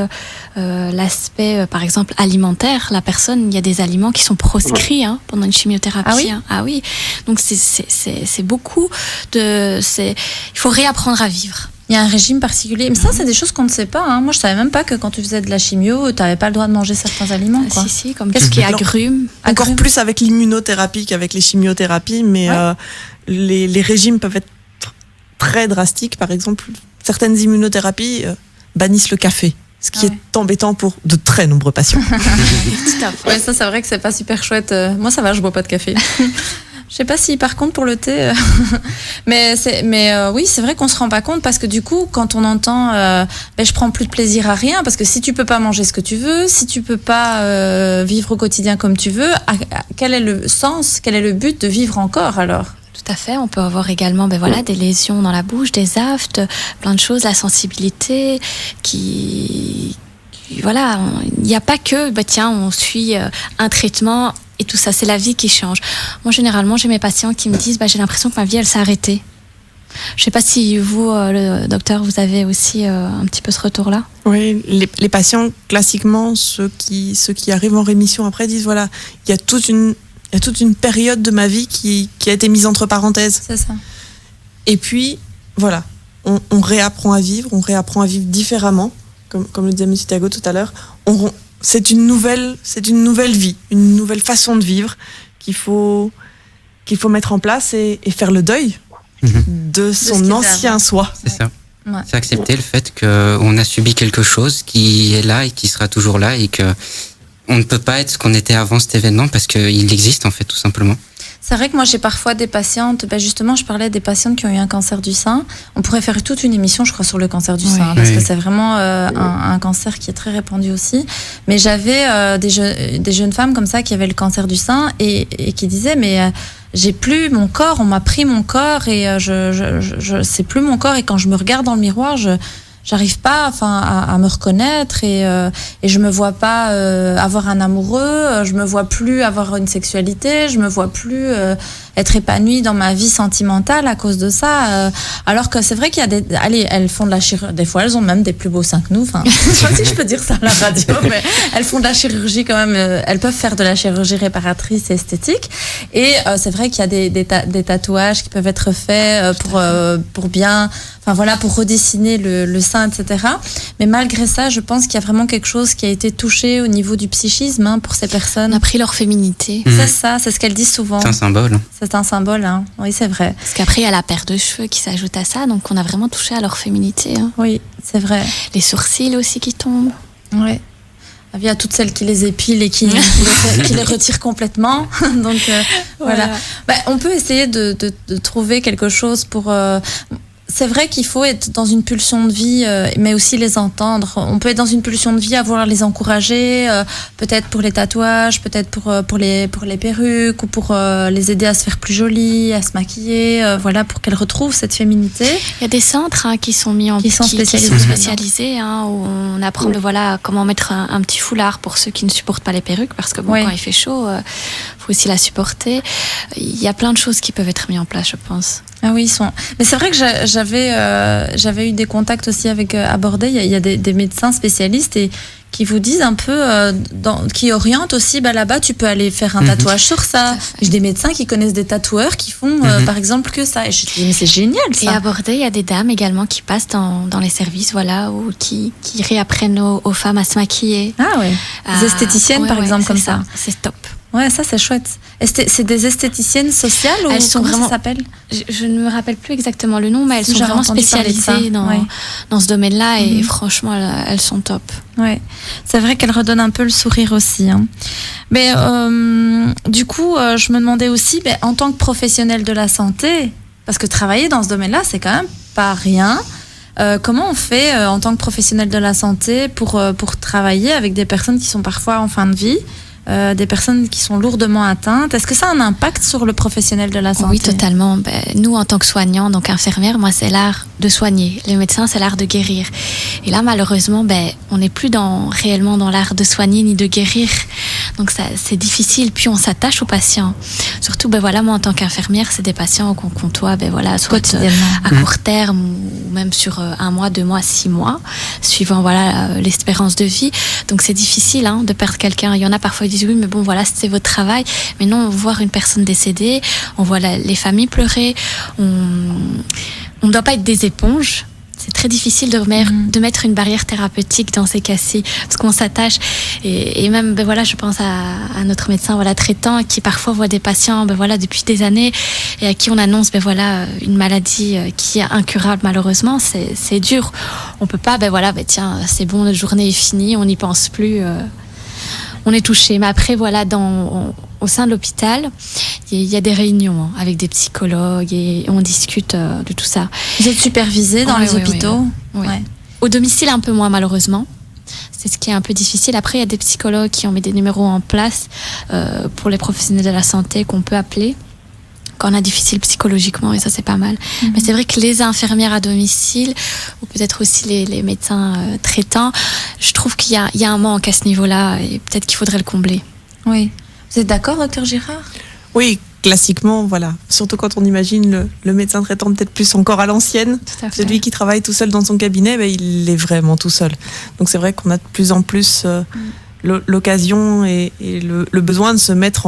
l'aspect, par exemple, alimentaire. La personne, il y a des aliments qui sont proscrits pendant une chimiothérapie. Ah oui Ah oui. Donc c'est beaucoup de... Il faut réapprendre à vivre. Il y a un régime particulier. Mais ça, c'est des choses qu'on ne sait pas. Moi, je savais même pas que quand tu faisais de la chimio, tu n'avais pas le droit de manger certains aliments. Quoi. Si, comme tout ce qui est agrumes. Encore plus avec l'immunothérapie qu'avec les chimiothérapies, mais les régimes peuvent être très drastiques. Par exemple, certaines immunothérapies bannissent le café, ce qui est embêtant pour de très nombreux patients. Tout à fait. Ouais, ça, c'est vrai que c'est pas super chouette. Moi, ça va, je bois pas de café. Je sais pas si, par contre, pour le thé, mais oui, c'est vrai qu'on se rend pas compte parce que du coup, quand on entend, je prends plus de plaisir à rien parce que si tu peux pas manger ce que tu veux, si tu peux pas vivre au quotidien comme tu veux, quel est le sens, quel est le but de vivre encore alors? Tout à fait, on peut avoir également des lésions dans la bouche, des aftes, plein de choses, la sensibilité voilà, il n'y a pas que on suit un traitement et tout ça, c'est la vie qui change. Moi généralement, j'ai mes patients qui me disent j'ai l'impression que ma vie elle s'est arrêtée. Je sais pas si vous, le docteur, vous avez aussi un petit peu ce retour-là. Oui, les patients classiquement, ceux qui arrivent en rémission après disent voilà, il y a toute une période de ma vie qui a été mise entre parenthèses. C'est ça. Et puis, voilà, on réapprend à vivre différemment, comme le disait M. Thiago tout à l'heure. C'est une nouvelle vie, une nouvelle façon de vivre qu'il faut mettre en place et faire le deuil de son ancien soi. C'est ça. Ouais. C'est accepter le fait qu'on a subi quelque chose qui est là et qui sera toujours là et que on ne peut pas être ce qu'on était avant cet événement parce qu'il existe en fait tout simplement. C'est vrai que moi j'ai parfois des patientes, justement je parlais des patientes qui ont eu un cancer du sein. On pourrait faire toute une émission je crois sur le cancer du sein parce que c'est vraiment un cancer qui est très répandu aussi. Mais j'avais des jeunes femmes comme ça qui avaient le cancer du sein et qui disaient mais j'ai plus mon corps, on m'a pris mon corps et c'est plus mon corps et quand je me regarde dans le miroir j'arrive pas à me reconnaître et je me vois pas avoir un amoureux, je me vois plus avoir une sexualité, je me vois plus être épanouie dans ma vie sentimentale à cause de ça, alors que c'est vrai qu'il y a elles font de la chirurgie, des fois elles ont même des plus beaux seins que nous, je sais pas si je peux dire ça à la radio, mais elles font de la chirurgie quand même, elles peuvent faire de la chirurgie réparatrice et esthétique et c'est vrai qu'il y a des tatouages qui peuvent être faits pour bien, pour redessiner le sein, etc. Mais malgré ça, je pense qu'il y a vraiment quelque chose qui a été touché au niveau du psychisme pour ces personnes. On a pris leur féminité. C'est ça, c'est ce qu'elles disent souvent. C'est un symbole. C'est un symbole, oui, c'est vrai. Parce qu'après, il y a la paire de cheveux qui s'ajoute à ça, donc on a vraiment touché à leur féminité. Oui, c'est vrai. Les sourcils aussi qui tombent. Oui. Il y a toutes celles qui les épilent et qui les retirent complètement. Donc voilà. On peut essayer de trouver quelque chose pour... C'est vrai qu'il faut être dans une pulsion de vie, mais aussi les entendre. On peut être dans une pulsion de vie, à vouloir les encourager, peut-être pour les tatouages, peut-être pour les perruques, ou pour les aider à se faire plus jolies, à se maquiller, pour qu'elles retrouvent cette féminité. Il y a des centres qui sont spécialisés, où on apprend comment mettre un petit foulard pour ceux qui ne supportent pas les perruques, parce que quand il fait chaud, faut aussi la supporter. Il y a plein de choses qui peuvent être mises en place, je pense. Ah oui, mais c'est vrai que j'avais eu des contacts aussi avec à Bordeaux. Il y a des médecins spécialistes et qui vous disent un peu, qui orientent aussi, là-bas, tu peux aller faire un tatouage sur ça. J'ai des médecins qui connaissent des tatoueurs qui font, par exemple, que ça. Et je me dis, mais c'est génial, ça. Et à Bordeaux, il y a des dames également qui passent dans les services, ou qui réapprennent aux femmes à se maquiller. Ah ouais. Des esthéticiennes, par exemple, comme ça. C'est top. Ouais, ça c'est chouette. C'est des esthéticiennes sociales ou comment ça s'appelle ? Je ne me rappelle plus exactement le nom, mais elles sont vraiment spécialisées dans ce domaine-là et franchement, elles sont top. Ouais, c'est vrai qu'elles redonnent un peu le sourire aussi. Mais du coup, je me demandais aussi, en tant que professionnelle de la santé, parce que travailler dans ce domaine-là, c'est quand même pas rien. Comment on fait en tant que professionnel de la santé pour travailler avec des personnes qui sont parfois en fin de vie ? des personnes qui sont lourdement atteintes. Est-ce que ça a un impact sur le professionnel de la santé? Oui, totalement. Nous, en tant que soignants, donc infirmières, moi, c'est l'art de soigner. Les médecins, c'est l'art de guérir. Et là, malheureusement, on n'est plus réellement dans l'art de soigner ni de guérir. Donc, ça, c'est difficile. Puis, on s'attache aux patients. Surtout, moi, en tant qu'infirmière, c'est des patients qu'on côtoie, soit à court terme ou même sur 1 mois, 2 mois, 6 mois, suivant, l'espérance de vie. Donc, c'est difficile, de perdre quelqu'un. Il y en a parfois qui disent, oui, mais bon, c'est votre travail. Mais non, voir une personne décédée, on voit les familles pleurer. On ne doit pas être des éponges. C'est très difficile de mettre une barrière thérapeutique dans ces cas-ci, parce qu'on s'attache. Et même, je pense à notre médecin, traitant, qui parfois voit des patients, depuis des années, et à qui on annonce, une maladie qui est incurable, malheureusement. C'est dur. On peut pas, tiens, c'est bon, notre journée est finie, on n'y pense plus. On est touché. Mais après, au sein de l'hôpital, il y a des réunions avec des psychologues et on discute de tout ça. Vous êtes supervisé dans les hôpitaux? Oui. Ouais. Au domicile, un peu moins, malheureusement. C'est ce qui est un peu difficile. Après, il y a des psychologues qui ont mis des numéros en place pour les professionnels de la santé qu'on peut appeler quand on a difficile psychologiquement, et ça, c'est pas mal. Mais c'est vrai que les infirmières à domicile, ou peut-être aussi les médecins traitants, je trouve qu'il y a un manque à ce niveau-là, et peut-être qu'il faudrait le combler. Oui. Vous êtes d'accord, docteur Girard? Oui, classiquement, surtout quand on imagine le médecin traitant peut-être plus encore à l'ancienne, celui qui travaille tout seul dans son cabinet, il est vraiment tout seul. Donc c'est vrai qu'on a de plus en plus l'occasion et le besoin de se mettre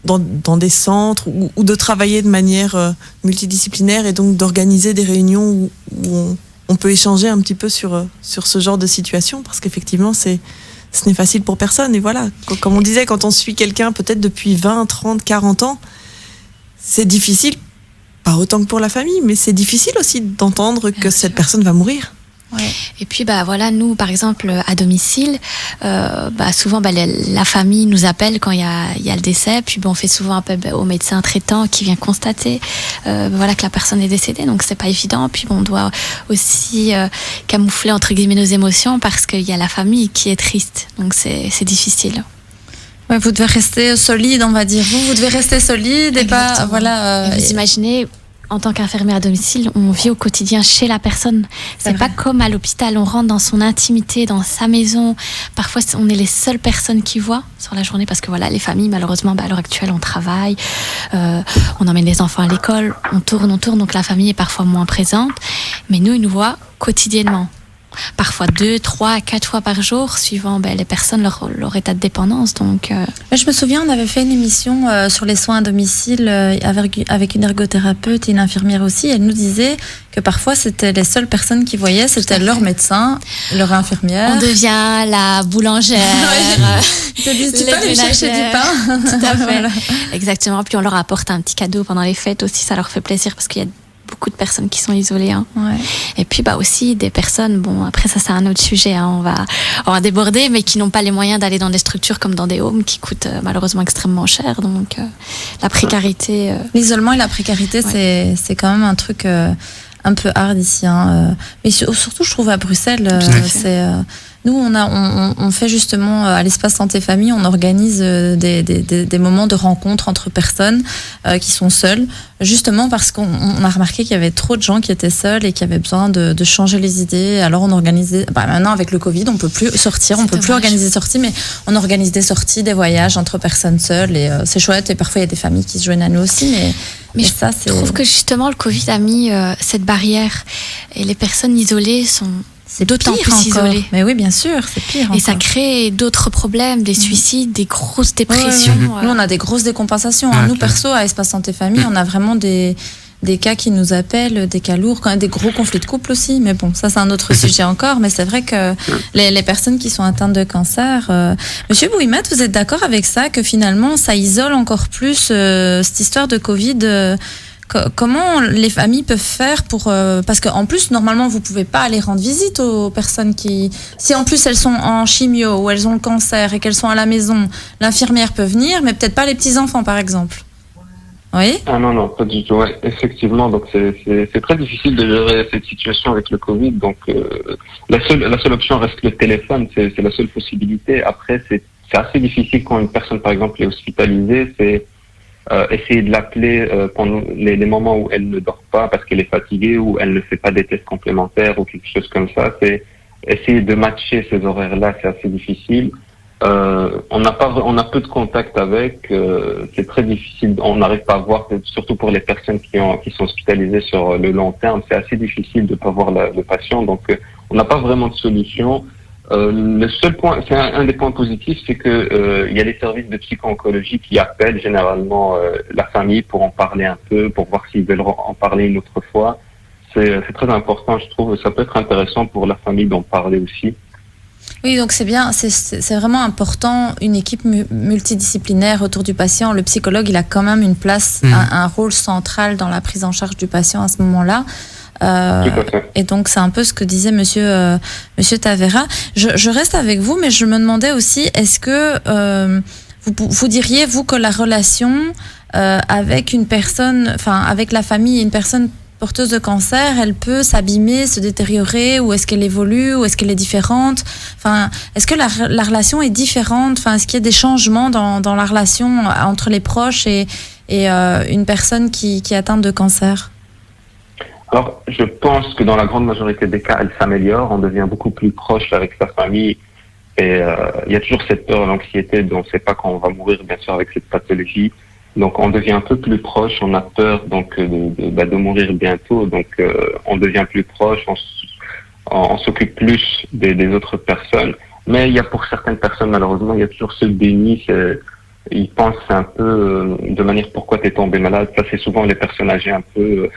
dans des centres ou de travailler de manière multidisciplinaire et donc d'organiser des réunions où on peut échanger un petit peu sur ce genre de situation, parce qu'effectivement ce n'est facile pour personne. Et comme on disait, quand on suit quelqu'un peut-être depuis 20, 30, 40 ans, c'est difficile, pas autant que pour la famille, mais c'est difficile aussi d'entendre que cette personne va mourir. Ouais. Et puis nous par exemple à domicile, souvent la famille nous appelle quand il y a le décès, puis on fait souvent appel au médecin traitant qui vient constater que la personne est décédée, donc c'est pas évident. Puis on doit aussi camoufler entre guillemets nos émotions parce qu'il y a la famille qui est triste, donc c'est difficile. Ouais, vous devez rester solide, on va dire. Vous devez rester solide. Exactement. Et pas vous imaginez, en tant qu'infirmière à domicile, on vit au quotidien chez la personne. C'est pas comme à l'hôpital, on rentre dans son intimité, dans sa maison. Parfois, on est les seules personnes qui voient sur la journée, parce que les familles, malheureusement, à l'heure actuelle, on travaille, on emmène les enfants à l'école, on tourne, donc la famille est parfois moins présente. Mais nous, ils nous voient quotidiennement. Parfois 2, 3, 4 fois par jour, suivant les personnes, leur état de dépendance. Donc, je me souviens, on avait fait une émission sur les soins à domicile avec une ergothérapeute et une infirmière aussi. Elle nous disait que parfois, c'était les seules personnes qui voyaient, c'était leur médecin, leur infirmière. On devient la boulangère. Ils te disent, tu peux aller chercher du pain. Tout à fait. Exactement. Puis on leur apporte un petit cadeau pendant les fêtes aussi, ça leur fait plaisir parce qu'il y a beaucoup de personnes qui sont isolées. Ouais. Et puis aussi des personnes, après ça c'est un autre sujet, on va déborder, mais qui n'ont pas les moyens d'aller dans des structures comme dans des homes qui coûtent malheureusement extrêmement cher. Donc la précarité... L'isolement et la précarité, c'est quand même un truc un peu hard ici. Mais surtout, je trouve à Bruxelles, nous, on fait justement à l'espace santé famille, on organise des moments de rencontre entre personnes qui sont seules, justement parce qu'on a remarqué qu'il y avait trop de gens qui étaient seuls et qui avaient besoin de changer les idées. Alors on organisait, maintenant avec le Covid, on peut plus sortir, on peut plus organiser des sorties, mais on organise des sorties, des voyages entre personnes seules et c'est chouette. Et parfois il y a des familles qui se joignent à nous aussi, mais ça, je trouve que justement le Covid a mis cette barrière et les personnes isolées sont d'autant plus isolées. Mais oui, bien sûr, c'est pire. Et ça crée d'autres problèmes, des suicides, des grosses dépressions. Nous, on a des grosses décompensations. Nous, perso, à Espace Santé Famille, on a vraiment des cas qui nous appellent, des cas lourds, quand même des gros conflits de couple aussi. Mais bon, ça, c'est un autre sujet encore. Mais c'est vrai que les personnes qui sont atteintes de cancer... Monsieur Bouimet, vous êtes d'accord avec ça, que finalement, ça isole encore plus cette histoire de Covid Comment les familles peuvent faire pour... parce qu'en plus, normalement, vous ne pouvez pas aller rendre visite aux personnes qui... Si en plus, elles sont en chimio ou elles ont le cancer et qu'elles sont à la maison, l'infirmière peut venir, mais peut-être pas les petits-enfants, par exemple. Oui ? Ah non, pas du tout. Ouais, effectivement, donc c'est très difficile de gérer cette situation avec le Covid. Donc la seule option reste le téléphone, c'est la seule possibilité. Après, c'est c'est assez difficile quand une personne, par exemple, est hospitalisée, c'est essayer de l'appeler pendant les moments où elle ne dort pas parce qu'elle est fatiguée ou elle ne fait pas des tests complémentaires ou quelque chose comme ça. C'est essayer de matcher ces horaires-là, c'est assez difficile. On a peu de contact avec, c'est très difficile, on n'arrive pas à voir, surtout pour les personnes qui sont hospitalisées sur le long terme, c'est assez difficile de pas voir le patient, donc on n'a pas vraiment de solution. Le seul point, c'est un des points positifs, c'est que il y a des services de psycho-oncologie qui appellent généralement la famille pour en parler un peu, pour voir s'ils veulent en parler une autre fois. C'est très important, je trouve. Ça peut être intéressant pour la famille d'en parler aussi. Oui, donc c'est bien, c'est vraiment important, une équipe multidisciplinaire autour du patient. Le psychologue, il a quand même une place, un rôle central dans la prise en charge du patient à ce moment-là. Et donc c'est un peu ce que disait Monsieur Tavera. Je reste avec vous, mais je me demandais aussi, est-ce que vous diriez vous que la relation avec une personne, enfin avec la famille, une personne porteuse de cancer, elle peut s'abîmer, se détériorer, ou est-ce qu'elle évolue, ou est-ce qu'elle est différente? Enfin, est-ce que la relation est différente? Enfin, est-ce qu'il y a des changements dans la relation entre les proches et une personne qui est atteinte de cancer? Alors, je pense que dans la grande majorité des cas, elle s'améliore, on devient beaucoup plus proche avec sa famille, et il y a toujours cette peur, l'anxiété, on ne sait pas quand on va mourir, bien sûr, avec cette pathologie. Donc, on devient un peu plus proche, on a peur donc de mourir bientôt, donc on devient plus proche, on s'occupe plus des autres personnes. Mais il y a pour certaines personnes, malheureusement, il y a toujours ce déni, ils pensent un peu de manière pourquoi t'es tombé malade. Ça, c'est souvent les personnes âgées un peu...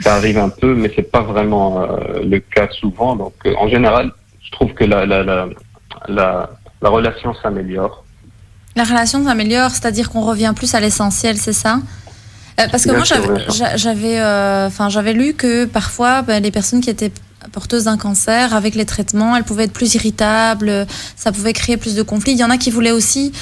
Ça arrive un peu, mais c'est pas vraiment le cas souvent. Donc, en général, je trouve que la relation s'améliore. La relation s'améliore, c'est-à-dire qu'on revient plus à l'essentiel, c'est ça? Parce que moi, j'avais lu que parfois, les personnes qui étaient porteuses d'un cancer, avec les traitements, elles pouvaient être plus irritables, ça pouvait créer plus de conflits. Il y en a qui voulaient aussi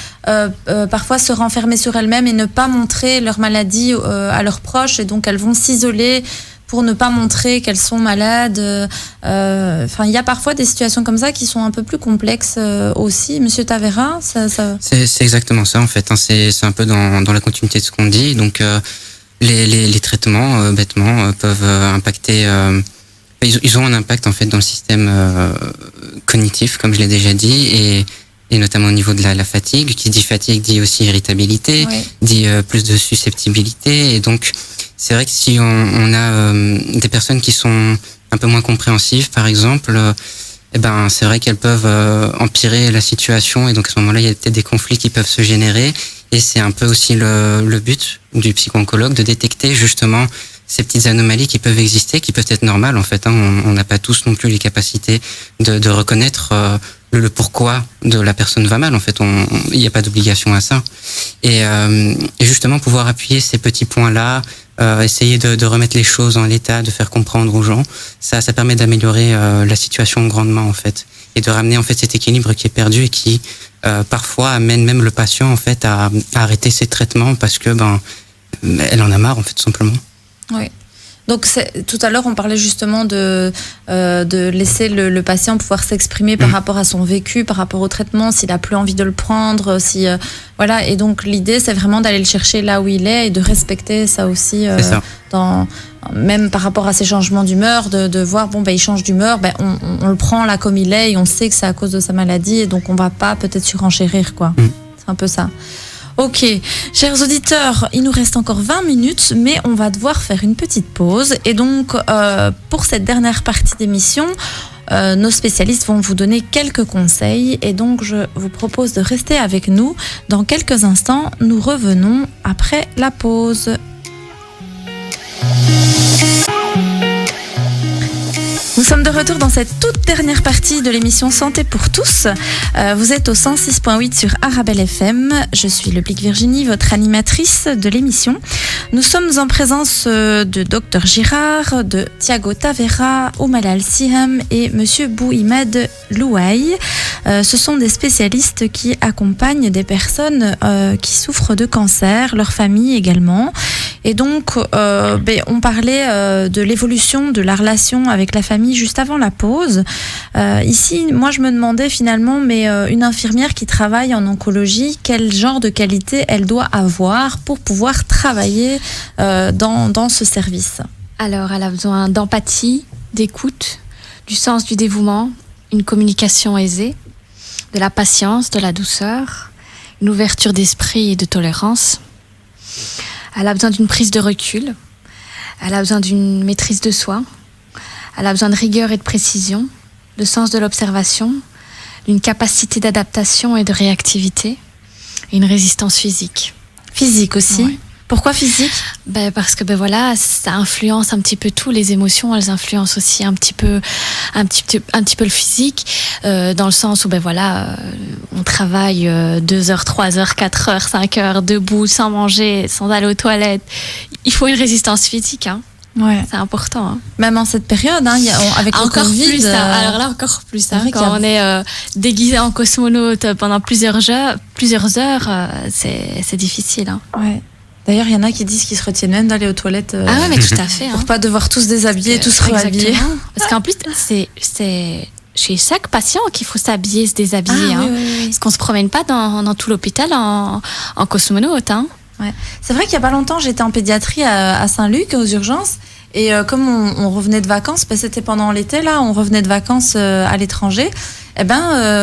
parfois se renfermer sur elles-mêmes et ne pas montrer leur maladie à leurs proches, et donc elles vont s'isoler pour ne pas montrer qu'elles sont malades. Il y a parfois des situations comme ça qui sont un peu plus complexes aussi. Monsieur Tavera, C'est exactement ça en fait. C'est un peu dans la continuité de ce qu'on dit. Donc les traitements, bêtement, peuvent impacter... Ils ont un impact en fait dans le système cognitif, comme je l'ai déjà dit, et notamment au niveau de la fatigue. Qui dit fatigue dit aussi irritabilité, dit plus de susceptibilité. Et donc, c'est vrai que si on a des personnes qui sont un peu moins compréhensives, par exemple, c'est vrai qu'elles peuvent empirer la situation. Et donc, à ce moment-là, il y a peut-être des conflits qui peuvent se générer. Et c'est un peu aussi le but du psycho-oncologue de détecter justement ces petites anomalies qui peuvent exister, qui peuvent être normales en fait. On n'a pas tous non plus les capacités de reconnaître le pourquoi de la personne va mal. En fait, il n'y a pas d'obligation à ça. Et justement, pouvoir appuyer ces petits points-là, essayer de remettre les choses en l'état, de faire comprendre aux gens, ça permet d'améliorer la situation grandement en fait, et de ramener en fait cet équilibre qui est perdu et qui parfois amène même le patient en fait à arrêter ses traitements parce que elle en a marre en fait tout simplement. Oui. Donc tout à l'heure on parlait justement de laisser le patient pouvoir s'exprimer par rapport à son vécu, par rapport au traitement, s'il a plus envie de le prendre, voilà. Et donc l'idée c'est vraiment d'aller le chercher là où il est et de respecter ça aussi même par rapport à ses changements d'humeur, de voir il change d'humeur, on le prend là comme il est et on sait que c'est à cause de sa maladie et donc on va pas peut-être surenchérir quoi. C'est un peu ça. Ok, chers auditeurs, il nous reste encore 20 minutes, mais on va devoir faire une petite pause. Et donc, pour cette dernière partie d'émission, nos spécialistes vont vous donner quelques conseils. Et donc, je vous propose de rester avec nous. Dans quelques instants, nous revenons après la pause. Nous sommes de retour dans cette toute dernière partie de l'émission Santé pour tous. Vous êtes au 106.8 sur Arabelle FM. Je suis Leblic Virginie, votre animatrice de l'émission. Nous sommes en présence de Dr Girard, de Thiago Tavera, Oumalal Siham et Monsieur Bouhimed Louaï. Ce sont des spécialistes qui accompagnent des personnes qui souffrent de cancer, leur famille également. Et donc, on parlait de l'évolution de la relation avec la famille juste avant la pause. Ici, moi, je me demandais finalement, mais une infirmière qui travaille en oncologie, quel genre de qualité elle doit avoir pour pouvoir travailler dans ce service? Alors, elle a besoin d'empathie, d'écoute, du sens du dévouement, une communication aisée, de la patience, de la douceur, une ouverture d'esprit et de tolérance. Elle a besoin d'une prise de recul. Elle a besoin d'une maîtrise de soi. Elle a besoin de rigueur et de précision, de sens de l'observation, d'une capacité d'adaptation et de réactivité, et une résistance physique. Physique aussi. Ouais. Pourquoi physique? Parce que voilà, ça influence un petit peu tout. Les émotions, elles influencent aussi un petit peu le physique, dans le sens où on travaille 2 heures, 3 heures, 4 heures, 5 heures debout, sans manger, sans aller aux toilettes. Il faut une résistance physique, hein. Ouais. C'est important. Hein. Même en cette période, hein, avec le encore Covid. Plus, alors là, encore plus. Hein, vrai quand on est déguisé en cosmonaute pendant plusieurs heures, c'est difficile. Hein. Ouais. D'ailleurs, il y en a qui disent qu'ils se retiennent même d'aller aux toilettes. Ah ouais, mais tout à fait. Pour pas devoir tous déshabiller, tous rhabiller. Parce qu'en plus, c'est chez chaque patient qu'il faut s'habiller, se déshabiller. Ah, hein. oui. Parce qu'on se promène pas dans tout l'hôpital en cosmonaute. Hein. Ouais. C'est vrai qu'il y a pas longtemps, j'étais en pédiatrie à Saint-Luc, aux urgences. Et comme on revenait de vacances, c'était pendant l'été, là, on revenait de vacances à l'étranger.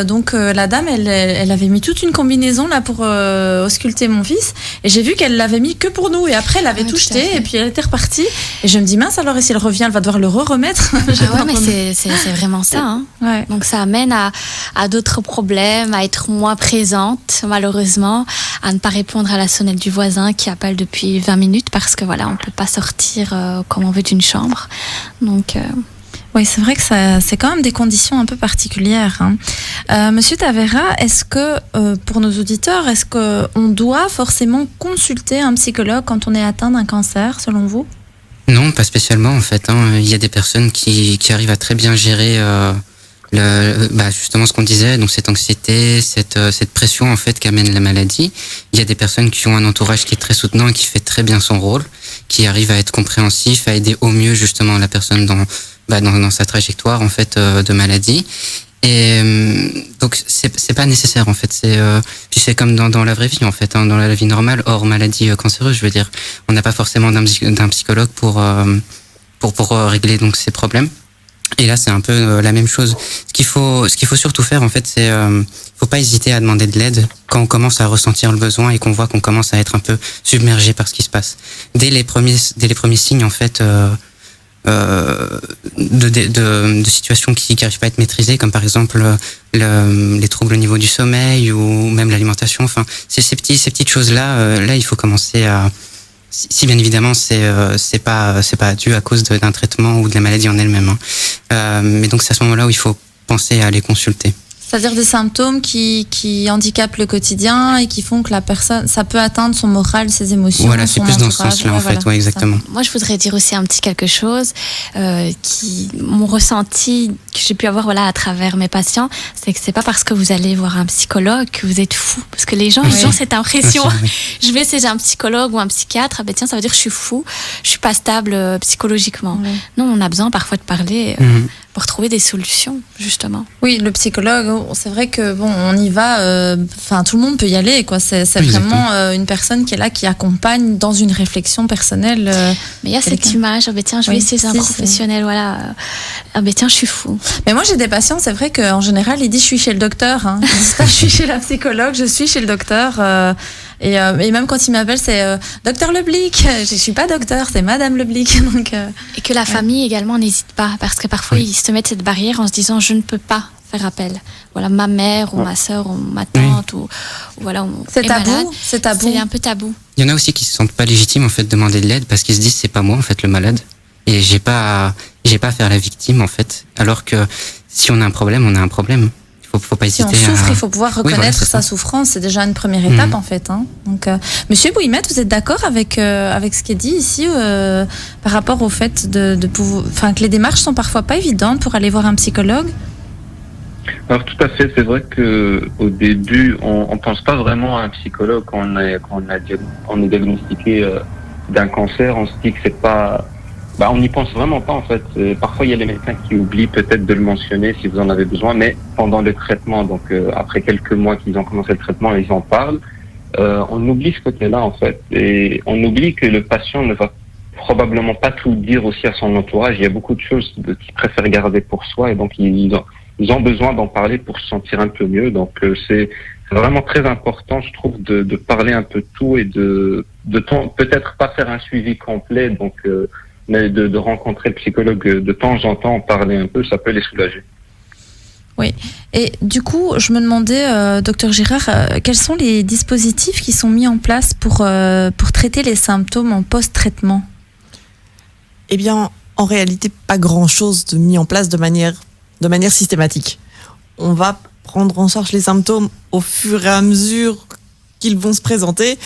Donc la dame, elle avait mis toute une combinaison là pour ausculter mon fils, et j'ai vu qu'elle l'avait mis que pour nous, et après elle avait tout jeté, et puis elle était repartie. Et je me dis mince, alors et si elle revient, elle va devoir le remettre. Mais c'est vraiment ça. Hein. Ouais. Donc ça amène à d'autres problèmes, à être moins présente, malheureusement, à ne pas répondre à la sonnette du voisin qui appelle depuis 20 minutes parce que voilà, on peut pas sortir comme on veut d'une chambre. Donc oui, c'est vrai que c'est quand même des conditions un peu particulières. Hein. Monsieur Tavera, est-ce que, pour nos auditeurs, est-ce qu'on doit forcément consulter un psychologue quand on est atteint d'un cancer, selon vous? Non, pas spécialement en fait. Hein. Il y a des personnes qui arrivent à très bien gérer justement ce qu'on disait, donc cette anxiété, cette pression en fait qu'amène la maladie. Il y a des personnes qui ont un entourage qui est très soutenant et qui fait très bien son rôle, qui arrive à être compréhensif, à aider au mieux justement la personne dans sa trajectoire en fait de maladie. Et donc c'est pas nécessaire en fait. Puis c'est comme dans la vraie vie en fait, hein, dans la vie normale, hors maladie cancéreuse, je veux dire, on n'a pas forcément d'un psychologue pour régler donc ces problèmes. Et là c'est un peu la même chose. Ce qu'il faut surtout faire en fait, c'est faut pas hésiter à demander de l'aide quand on commence à ressentir le besoin et qu'on voit qu'on commence à être un peu submergé par ce qui se passe. Dès les premiers signes en fait. De situations qui n'arrivent pas à être maîtrisées, comme par exemple les troubles au niveau du sommeil ou même l'alimentation. Enfin, ces petites choses-là, là, il faut commencer à. Si bien évidemment c'est pas dû à cause d'un traitement ou de la maladie en elle-même. Hein. Mais donc c'est à ce moment-là où il faut penser à aller consulter. C'est-à-dire des symptômes qui handicapent le quotidien et qui font que la personne, ça peut atteindre son moral, ses émotions. Voilà, c'est plus dans ce sens-là en fait, ouais, exactement. Moi, je voudrais dire aussi un petit quelque chose mon ressenti que j'ai pu avoir à travers mes patients, c'est que c'est pas parce que vous allez voir un psychologue que vous êtes fou, parce que les gens ils ont cette impression. Je vais chez un psychologue ou un psychiatre, tiens, ça veut dire que je suis fou, je suis pas stable psychologiquement. Ouais. Non, on a besoin parfois de parler. Pour trouver des solutions, justement. Oui, le psychologue, c'est vrai que on y va. Tout le monde peut y aller, quoi. C'est vraiment une personne qui est là, qui accompagne dans une réflexion personnelle. Mais il y a cette image. Tiens, je vais essayer un professionnel. Voilà. Tiens, je suis fou. Mais moi, j'ai des patients. C'est vrai qu'en général, ils disent je suis chez le docteur. Hein. Ils disent pas je suis chez la psychologue. Je suis chez le docteur. Et même quand ils m'appellent, c'est docteur Leblic. Je suis pas docteur, c'est Madame Leblic. Donc, et que la famille également n'hésite pas, parce que parfois ils se mettent cette barrière en se disant je ne peux pas faire appel. Voilà, ma mère ou ma sœur ou ma tante ou voilà. C'est tabou. C'est tabou. C'est un peu tabou. Il y en a aussi qui se sentent pas légitimes en fait de demander de l'aide parce qu'ils se disent c'est pas moi en fait le malade et j'ai pas à faire la victime en fait. Alors que si on a un problème, on a un problème. Faut pas hésiter. Si on souffre, il faut pouvoir reconnaître sa souffrance. C'est déjà une première étape en fait. Hein. Donc, Monsieur Bouimet, vous êtes d'accord avec ce qui est dit ici par rapport au fait de pouvoir, que les démarches sont parfois pas évidentes pour aller voir un psychologue? Alors tout à fait, c'est vrai que au début, on pense pas vraiment à un psychologue quand on est diagnostiqué d'un cancer, on se dit que c'est pas... on n'y pense vraiment pas en fait. Parfois il y a les médecins qui oublient peut-être de le mentionner si vous en avez besoin, mais pendant le traitement, donc après quelques mois qu'ils ont commencé le traitement, ils en parlent. On oublie ce côté-là en fait, et on oublie que le patient ne va probablement pas tout dire aussi à son entourage. Il y a beaucoup de choses qu'ils préfèrent garder pour soi, et donc ils ont besoin d'en parler pour se sentir un peu mieux. Donc c'est vraiment très important, je trouve, de parler un peu de tout, et de peut-être pas faire un suivi complet, donc mais de rencontrer le psychologue de temps en temps, en parler un peu, ça peut les soulager. Oui. Et du coup, je me demandais, docteur Girard, quels sont les dispositifs qui sont mis en place pour traiter les symptômes en post-traitement ? Eh bien, en réalité, pas grand-chose de mis en place de manière systématique. On va prendre en charge les symptômes au fur et à mesure qu'ils vont se présenter,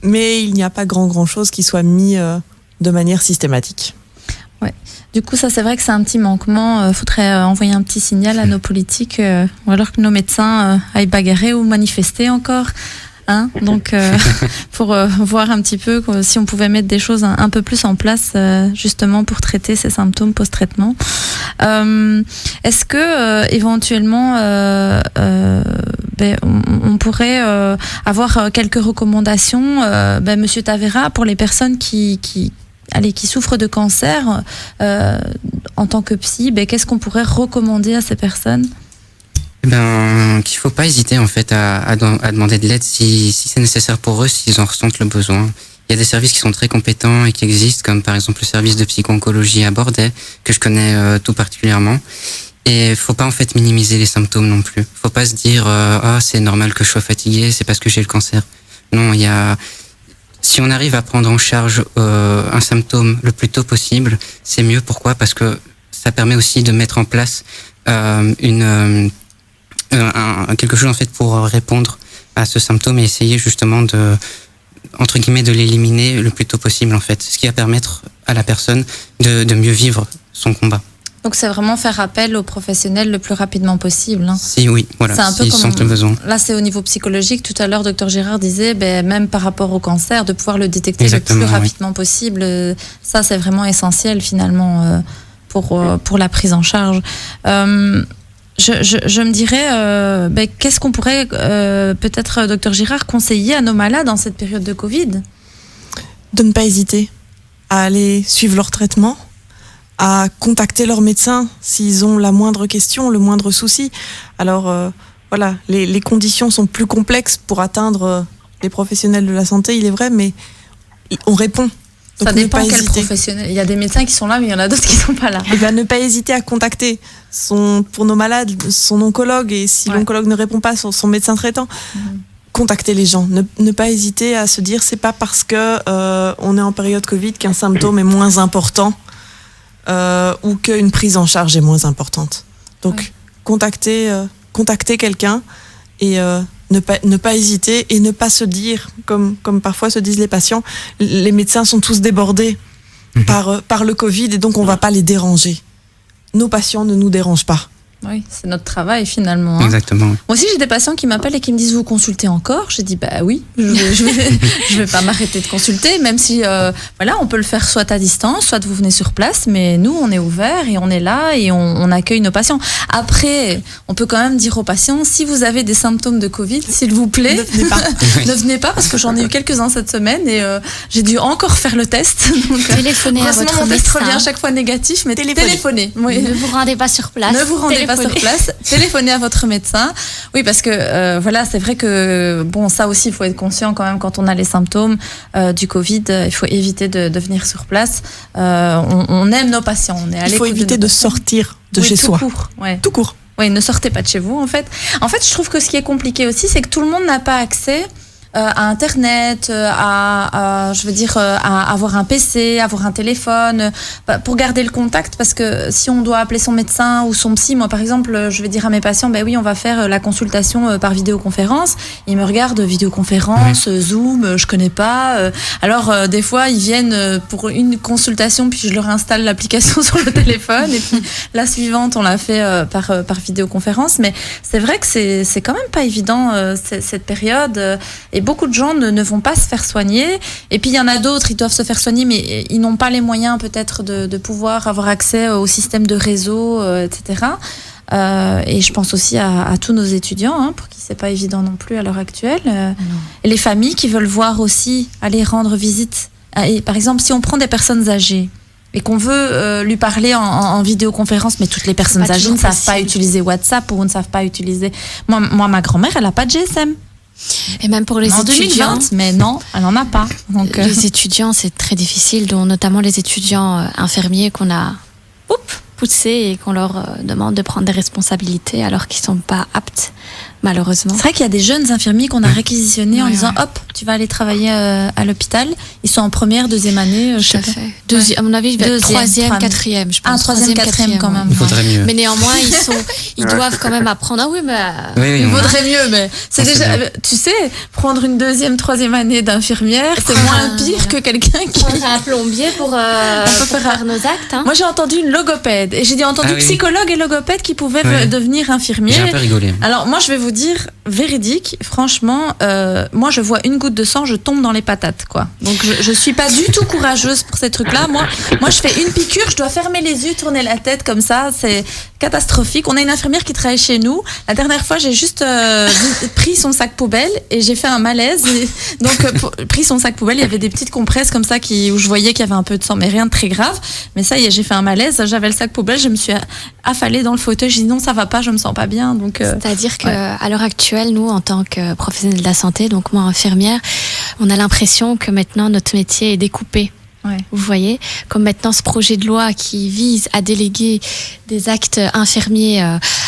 mais il n'y a pas grand-chose qui soit mis de manière systématique. Ouais. Du coup, ça c'est vrai que c'est un petit manquement. Faudrait envoyer un petit signal à nos politiques, ou alors que nos médecins aillent bagarrer ou manifester encore. Donc, pour voir un petit peu si on pouvait mettre des choses un peu plus en place, justement pour traiter ces symptômes post-traitement. Est-ce que éventuellement, on pourrait avoir quelques recommandations, Monsieur Tavera, pour les personnes qui souffrent de cancer, en tant que psy, qu'est-ce qu'on pourrait recommander à ces personnes ? Qu'il faut pas hésiter en fait à demander de l'aide si c'est nécessaire pour eux, s'ils en ressentent le besoin. Il y a des services qui sont très compétents et qui existent, comme par exemple le service de psycho-oncologie à Bordeaux, que je connais tout particulièrement. Et faut pas en fait minimiser les symptômes non plus. Faut pas se dire c'est normal que je sois fatigué, c'est parce que j'ai le cancer. Non, si on arrive à prendre en charge un symptôme le plus tôt possible, c'est mieux. Pourquoi ? Parce que ça permet aussi de mettre en place quelque chose en fait pour répondre à ce symptôme et essayer justement de l'éliminer le plus tôt possible en fait. Ce qui va permettre à la personne de mieux vivre son combat. Donc c'est vraiment faire appel aux professionnels le plus rapidement possible. Oui, voilà. C'est un peu comme sentent le besoin. Là, c'est au niveau psychologique. Tout à l'heure, docteur Girard disait, même par rapport au cancer, de pouvoir le détecter le plus rapidement possible. Ça, c'est vraiment essentiel finalement pour la prise en charge. Je me dirais, qu'est-ce qu'on pourrait peut-être, docteur Girard, conseiller à nos malades en cette période de Covid ? De ne pas hésiter à aller suivre leur traitement, à contacter leur médecin s'ils ont la moindre question, le moindre souci. Alors voilà, les conditions sont plus complexes pour atteindre les professionnels de la santé, il est vrai, mais on répond. Donc ça dépend quel professionnel. Il y a des médecins qui sont là, mais il y en a d'autres qui ne sont pas là. Et ne pas hésiter à contacter pour nos malades, son oncologue, et si l'oncologue ne répond pas, son médecin traitant. Contacter les gens. Ne pas hésiter à se dire, c'est pas parce que on est en période Covid qu'un symptôme est moins important. Ou qu'une prise en charge est moins importante. Donc, contacter quelqu'un et ne pas hésiter et ne pas se dire, comme parfois se disent les patients, les médecins sont tous débordés par le Covid et donc on ne va pas les déranger. Nos patients ne nous dérangent pas. Oui, c'est notre travail finalement. Exactement. Moi aussi, j'ai des patients qui m'appellent et qui me disent, vous consultez encore ? J'ai dit, oui, je vais pas m'arrêter de consulter, même si, on peut le faire soit à distance, soit vous venez sur place, mais nous, on est ouvert et on est là et on accueille nos patients. Après, on peut quand même dire aux patients, si vous avez des symptômes de Covid, s'il vous plaît, ne venez pas, parce que j'en ai eu quelques-uns cette semaine et j'ai dû encore faire le test. Donc, téléphonez à votre médecin. Mon test revient à chaque fois négatif, mais téléphonez. Oui. Ne vous rendez pas sur place. Ne vous rendez pas sur place, téléphonez à votre médecin. Oui, parce que c'est vrai que ça aussi, il faut être conscient quand même quand on a les symptômes du Covid. Il faut éviter de venir sur place. On aime nos patients. Il faut éviter de sortir de chez soi. Tout court. Oui, ne sortez pas de chez vous. En fait, je trouve que ce qui est compliqué aussi, c'est que tout le monde n'a pas accès à Internet, à avoir un PC, avoir un téléphone, pour garder le contact, parce que si on doit appeler son médecin ou son psy, moi par exemple, je vais dire à mes patients, oui, on va faire la consultation par vidéoconférence. Ils me regardent, vidéoconférence, Zoom, je connais pas. Alors des fois, ils viennent pour une consultation, puis je leur installe l'application sur le téléphone, et puis la suivante, on l'a fait par vidéoconférence. Mais c'est vrai que c'est quand même pas évident cette période. Et Et beaucoup de gens ne vont pas se faire soigner. Et puis il y en a d'autres, ils doivent se faire soigner, mais ils n'ont pas les moyens peut-être de pouvoir avoir accès au système de réseau, etc. Et je pense aussi à tous nos étudiants, pour qui c'est pas évident non plus à l'heure actuelle. Et les familles qui veulent voir aussi aller rendre visite. Et par exemple, si on prend des personnes âgées et qu'on veut lui parler en vidéoconférence, mais toutes les personnes âgées ne savent pas utiliser WhatsApp ou ne savent pas utiliser... Moi, ma grand-mère, elle n'a pas de GSM. Et même pour les en étudiants, 2020, mais non, elle n'en a pas. Donc, les étudiants, c'est très difficile, dont notamment les étudiants infirmiers qu'on a poussés et qu'on leur demande de prendre des responsabilités alors qu'ils sont pas aptes, malheureusement. C'est vrai qu'il y a des jeunes infirmiers qu'on a réquisitionnés en disant hop, tu vas aller travailler à l'hôpital. Ils sont en première, deuxième année. Tout à fait. À mon avis, troisième, quatrième, je pense. Troisième, quatrième quand même. Il vaudrait mieux. Mais néanmoins, ils doivent quand même apprendre. Ah oui, mais il vaudrait mieux, mais c'est déjà, tu sais, prendre une deuxième, troisième année d'infirmière, c'est moins pire que quelqu'un qui prendre un plombier pour faire nos actes. Moi, j'ai entendu une logopède et j'ai entendu psychologue et logopède qui pouvaient devenir infirmiers. J'ai un peu rigolé. Alors moi, je vais vous dire véridique, franchement, moi je vois une goutte de sang, je tombe dans les patates, quoi. Donc je suis pas du tout courageuse pour ces trucs-là. Moi je fais une piqûre, je dois fermer les yeux, tourner la tête comme ça, c'est catastrophique. On a une infirmière qui travaille chez nous. La dernière fois, j'ai juste pris son sac poubelle et j'ai fait un malaise. Donc pris son sac poubelle, il y avait des petites compresses comme ça où je voyais qu'il y avait un peu de sang, mais rien de très grave. Mais ça y est, j'ai fait un malaise. J'avais le sac poubelle, je me suis affalée dans le fauteuil. J'ai dit non, ça va pas, je me sens pas bien. Donc c'est-à-dire que à l'heure actuelle, nous, en tant que professionnels de la santé, donc moi infirmière, on a l'impression que maintenant notre métier est découpé. Ouais. Vous voyez, comme maintenant ce projet de loi qui vise à déléguer des actes infirmiers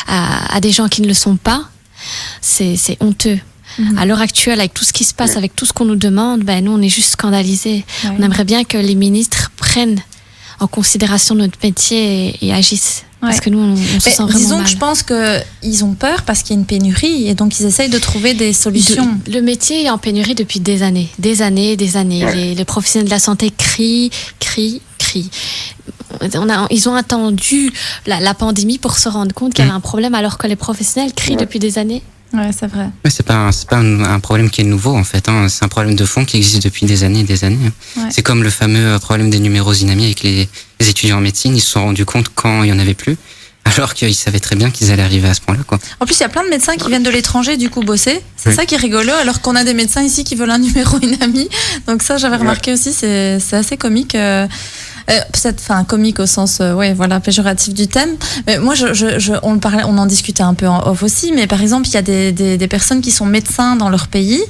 à des gens qui ne le sont pas, c'est honteux. À l'heure actuelle, avec tout ce qui se passe, avec tout ce qu'on nous demande, nous on est juste scandalisés. Ouais. On aimerait bien que les ministres prennent en considération notre métier et agissent. Parce que nous, on se sent vraiment disons mal. Que je pense qu'ils ont peur parce qu'il y a une pénurie et donc ils essayent de trouver des solutions. Le métier est en pénurie depuis des années. Les professionnels de la santé crient. Ils ont attendu la pandémie pour se rendre compte qu'il y avait un problème alors que les professionnels crient depuis des années. Ouais, c'est vrai. Mais c'est pas un problème qui est nouveau en fait. C'est un problème de fond qui existe depuis des années et des années. Ouais. C'est comme le fameux problème des numéros inamis avec les étudiants en médecine. Ils se sont rendus compte quand il y en avait plus, alors qu'ils savaient très bien qu'ils allaient arriver à ce point-là, quoi. En plus, il y a plein de médecins qui viennent de l'étranger du coup bosser. C'est ça qui est rigolo, alors qu'on a des médecins ici qui veulent un numéro inami. Donc ça, j'avais remarqué aussi, c'est assez comique. Peut-être, comique au sens, péjoratif du thème. Mais moi, on en discutait un peu en off aussi. Mais par exemple, il y a des personnes qui sont médecins dans leur pays,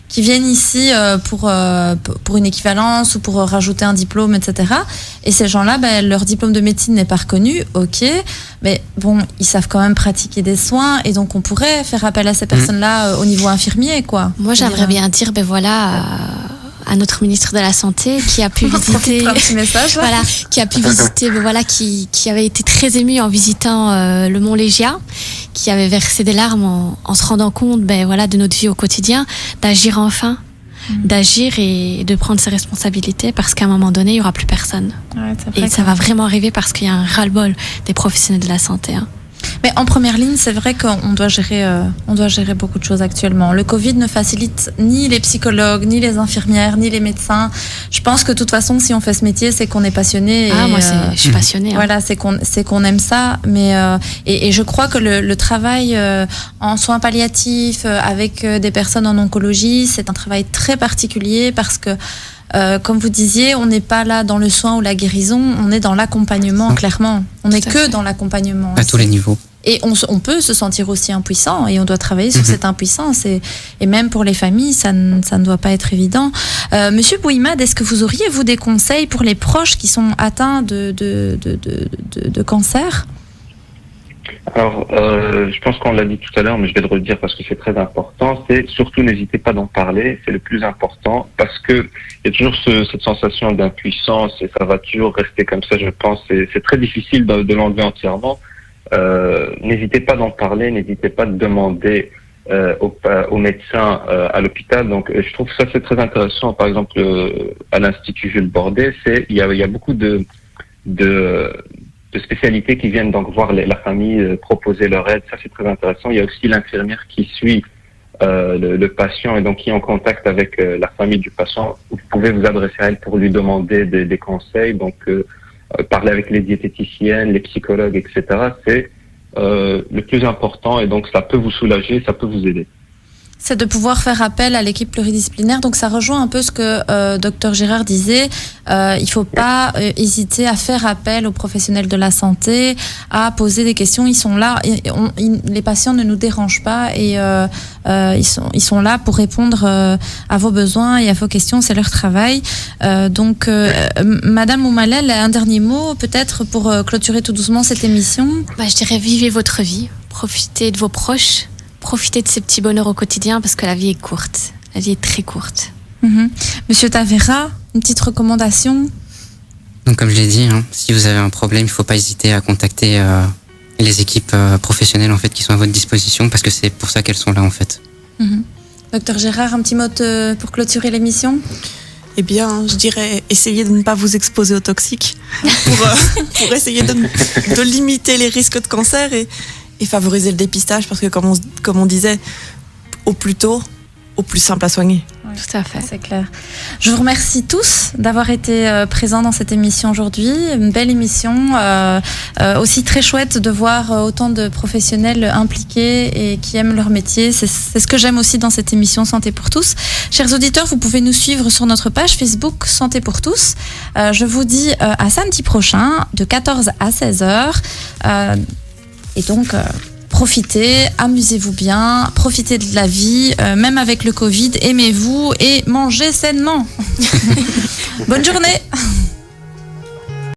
qui viennent ici pour une équivalence ou pour rajouter un diplôme, etc. Et ces gens-là, leur diplôme de médecine n'est pas reconnu, ok, mais bon, ils savent quand même pratiquer des soins et donc on pourrait faire appel à ces personnes-là au niveau infirmier, quoi. Moi, j'aimerais bien dire, à notre ministre de la Santé qui a pu visiter, qui avait été très ému en visitant le Mont Légia, qui avait versé des larmes en se rendant compte, de notre vie au quotidien, d'agir enfin, d'agir et de prendre ses responsabilités parce qu'à un moment donné, il y aura plus personne. Ouais, et ça va vraiment arriver parce qu'il y a un ras-le-bol des professionnels de la santé. Mais en première ligne, c'est vrai qu'on doit gérer beaucoup de choses actuellement. Le Covid ne facilite ni les psychologues, ni les infirmières, ni les médecins. Je pense que de toute façon, si on fait ce métier, c'est qu'on est passionné. Moi, je suis passionnée. Voilà, c'est qu'on aime ça. Mais et je crois que le travail en soins palliatifs avec des personnes en oncologie, c'est un travail très particulier parce que comme vous disiez, on n'est pas là dans le soin ou la guérison, on est dans l'accompagnement, clairement. On n'est que dans l'accompagnement. À tous les niveaux. Et on peut se sentir aussi impuissant et on doit travailler sur cette impuissance. Et même pour les familles, ça ne doit pas être évident. Monsieur Bouimad, est-ce que vous auriez, vous, des conseils pour les proches qui sont atteints de cancer ? Alors, je pense qu'on l'a dit tout à l'heure, mais je vais le redire parce que c'est très important. C'est surtout n'hésitez pas d'en parler, c'est le plus important parce que il y a toujours cette sensation d'impuissance et ça va toujours rester comme ça. Je pense c'est très difficile de l'enlever entièrement. N'hésitez pas d'en parler, n'hésitez pas de demander aux médecins à l'hôpital. Donc, je trouve ça c'est très intéressant. Par exemple, à l'Institut Jules Bordet, il y a beaucoup de spécialités qui viennent donc voir la famille proposer leur aide. Ça, c'est très intéressant. Il y a aussi l'infirmière qui suit le patient et donc qui est en contact avec la famille du patient, vous pouvez vous adresser à elle pour lui demander des conseils. Donc, parler avec les diététiciennes, les psychologues, etc. C'est le plus important et donc ça peut vous soulager, ça peut vous aider. C'est de pouvoir faire appel à l'équipe pluridisciplinaire. Donc ça rejoint un peu ce que Dr Girard disait. Il ne faut pas hésiter à faire appel aux professionnels de la santé, à poser des questions. Ils sont là. Les patients ne nous dérangent pas et ils sont là pour répondre à vos besoins et à vos questions. C'est leur travail. Donc, Madame Oumalel, un dernier mot peut-être pour clôturer tout doucement cette émission. Je dirais vivez votre vie, profitez de vos proches. Profitez de ces petits bonheurs au quotidien parce que la vie est courte. La vie est très courte. Monsieur Tavera, une petite recommandation? Donc comme je l'ai dit, si vous avez un problème, il ne faut pas hésiter à contacter les équipes professionnelles en fait, qui sont à votre disposition parce que c'est pour ça qu'elles sont là en fait. Docteur Gérard, un petit mot pour clôturer l'émission? Eh bien, je dirais essayez de ne pas vous exposer aux toxiques pour essayer de limiter les risques de cancer et favoriser le dépistage parce que comme on disait, au plus tôt, au plus simple à soigner. Oui, tout à fait. C'est clair. Je vous remercie tous d'avoir été présents dans cette émission aujourd'hui. Une belle émission, aussi très chouette de voir autant de professionnels impliqués et qui aiment leur métier. C'est ce que j'aime aussi dans cette émission Santé pour tous. Chers auditeurs, vous pouvez nous suivre sur notre page Facebook Santé pour tous. Je vous dis à samedi prochain de 14 à 16h. Et donc, profitez, amusez-vous bien, profitez de la vie, même avec le Covid, aimez-vous et mangez sainement. Bonne journée.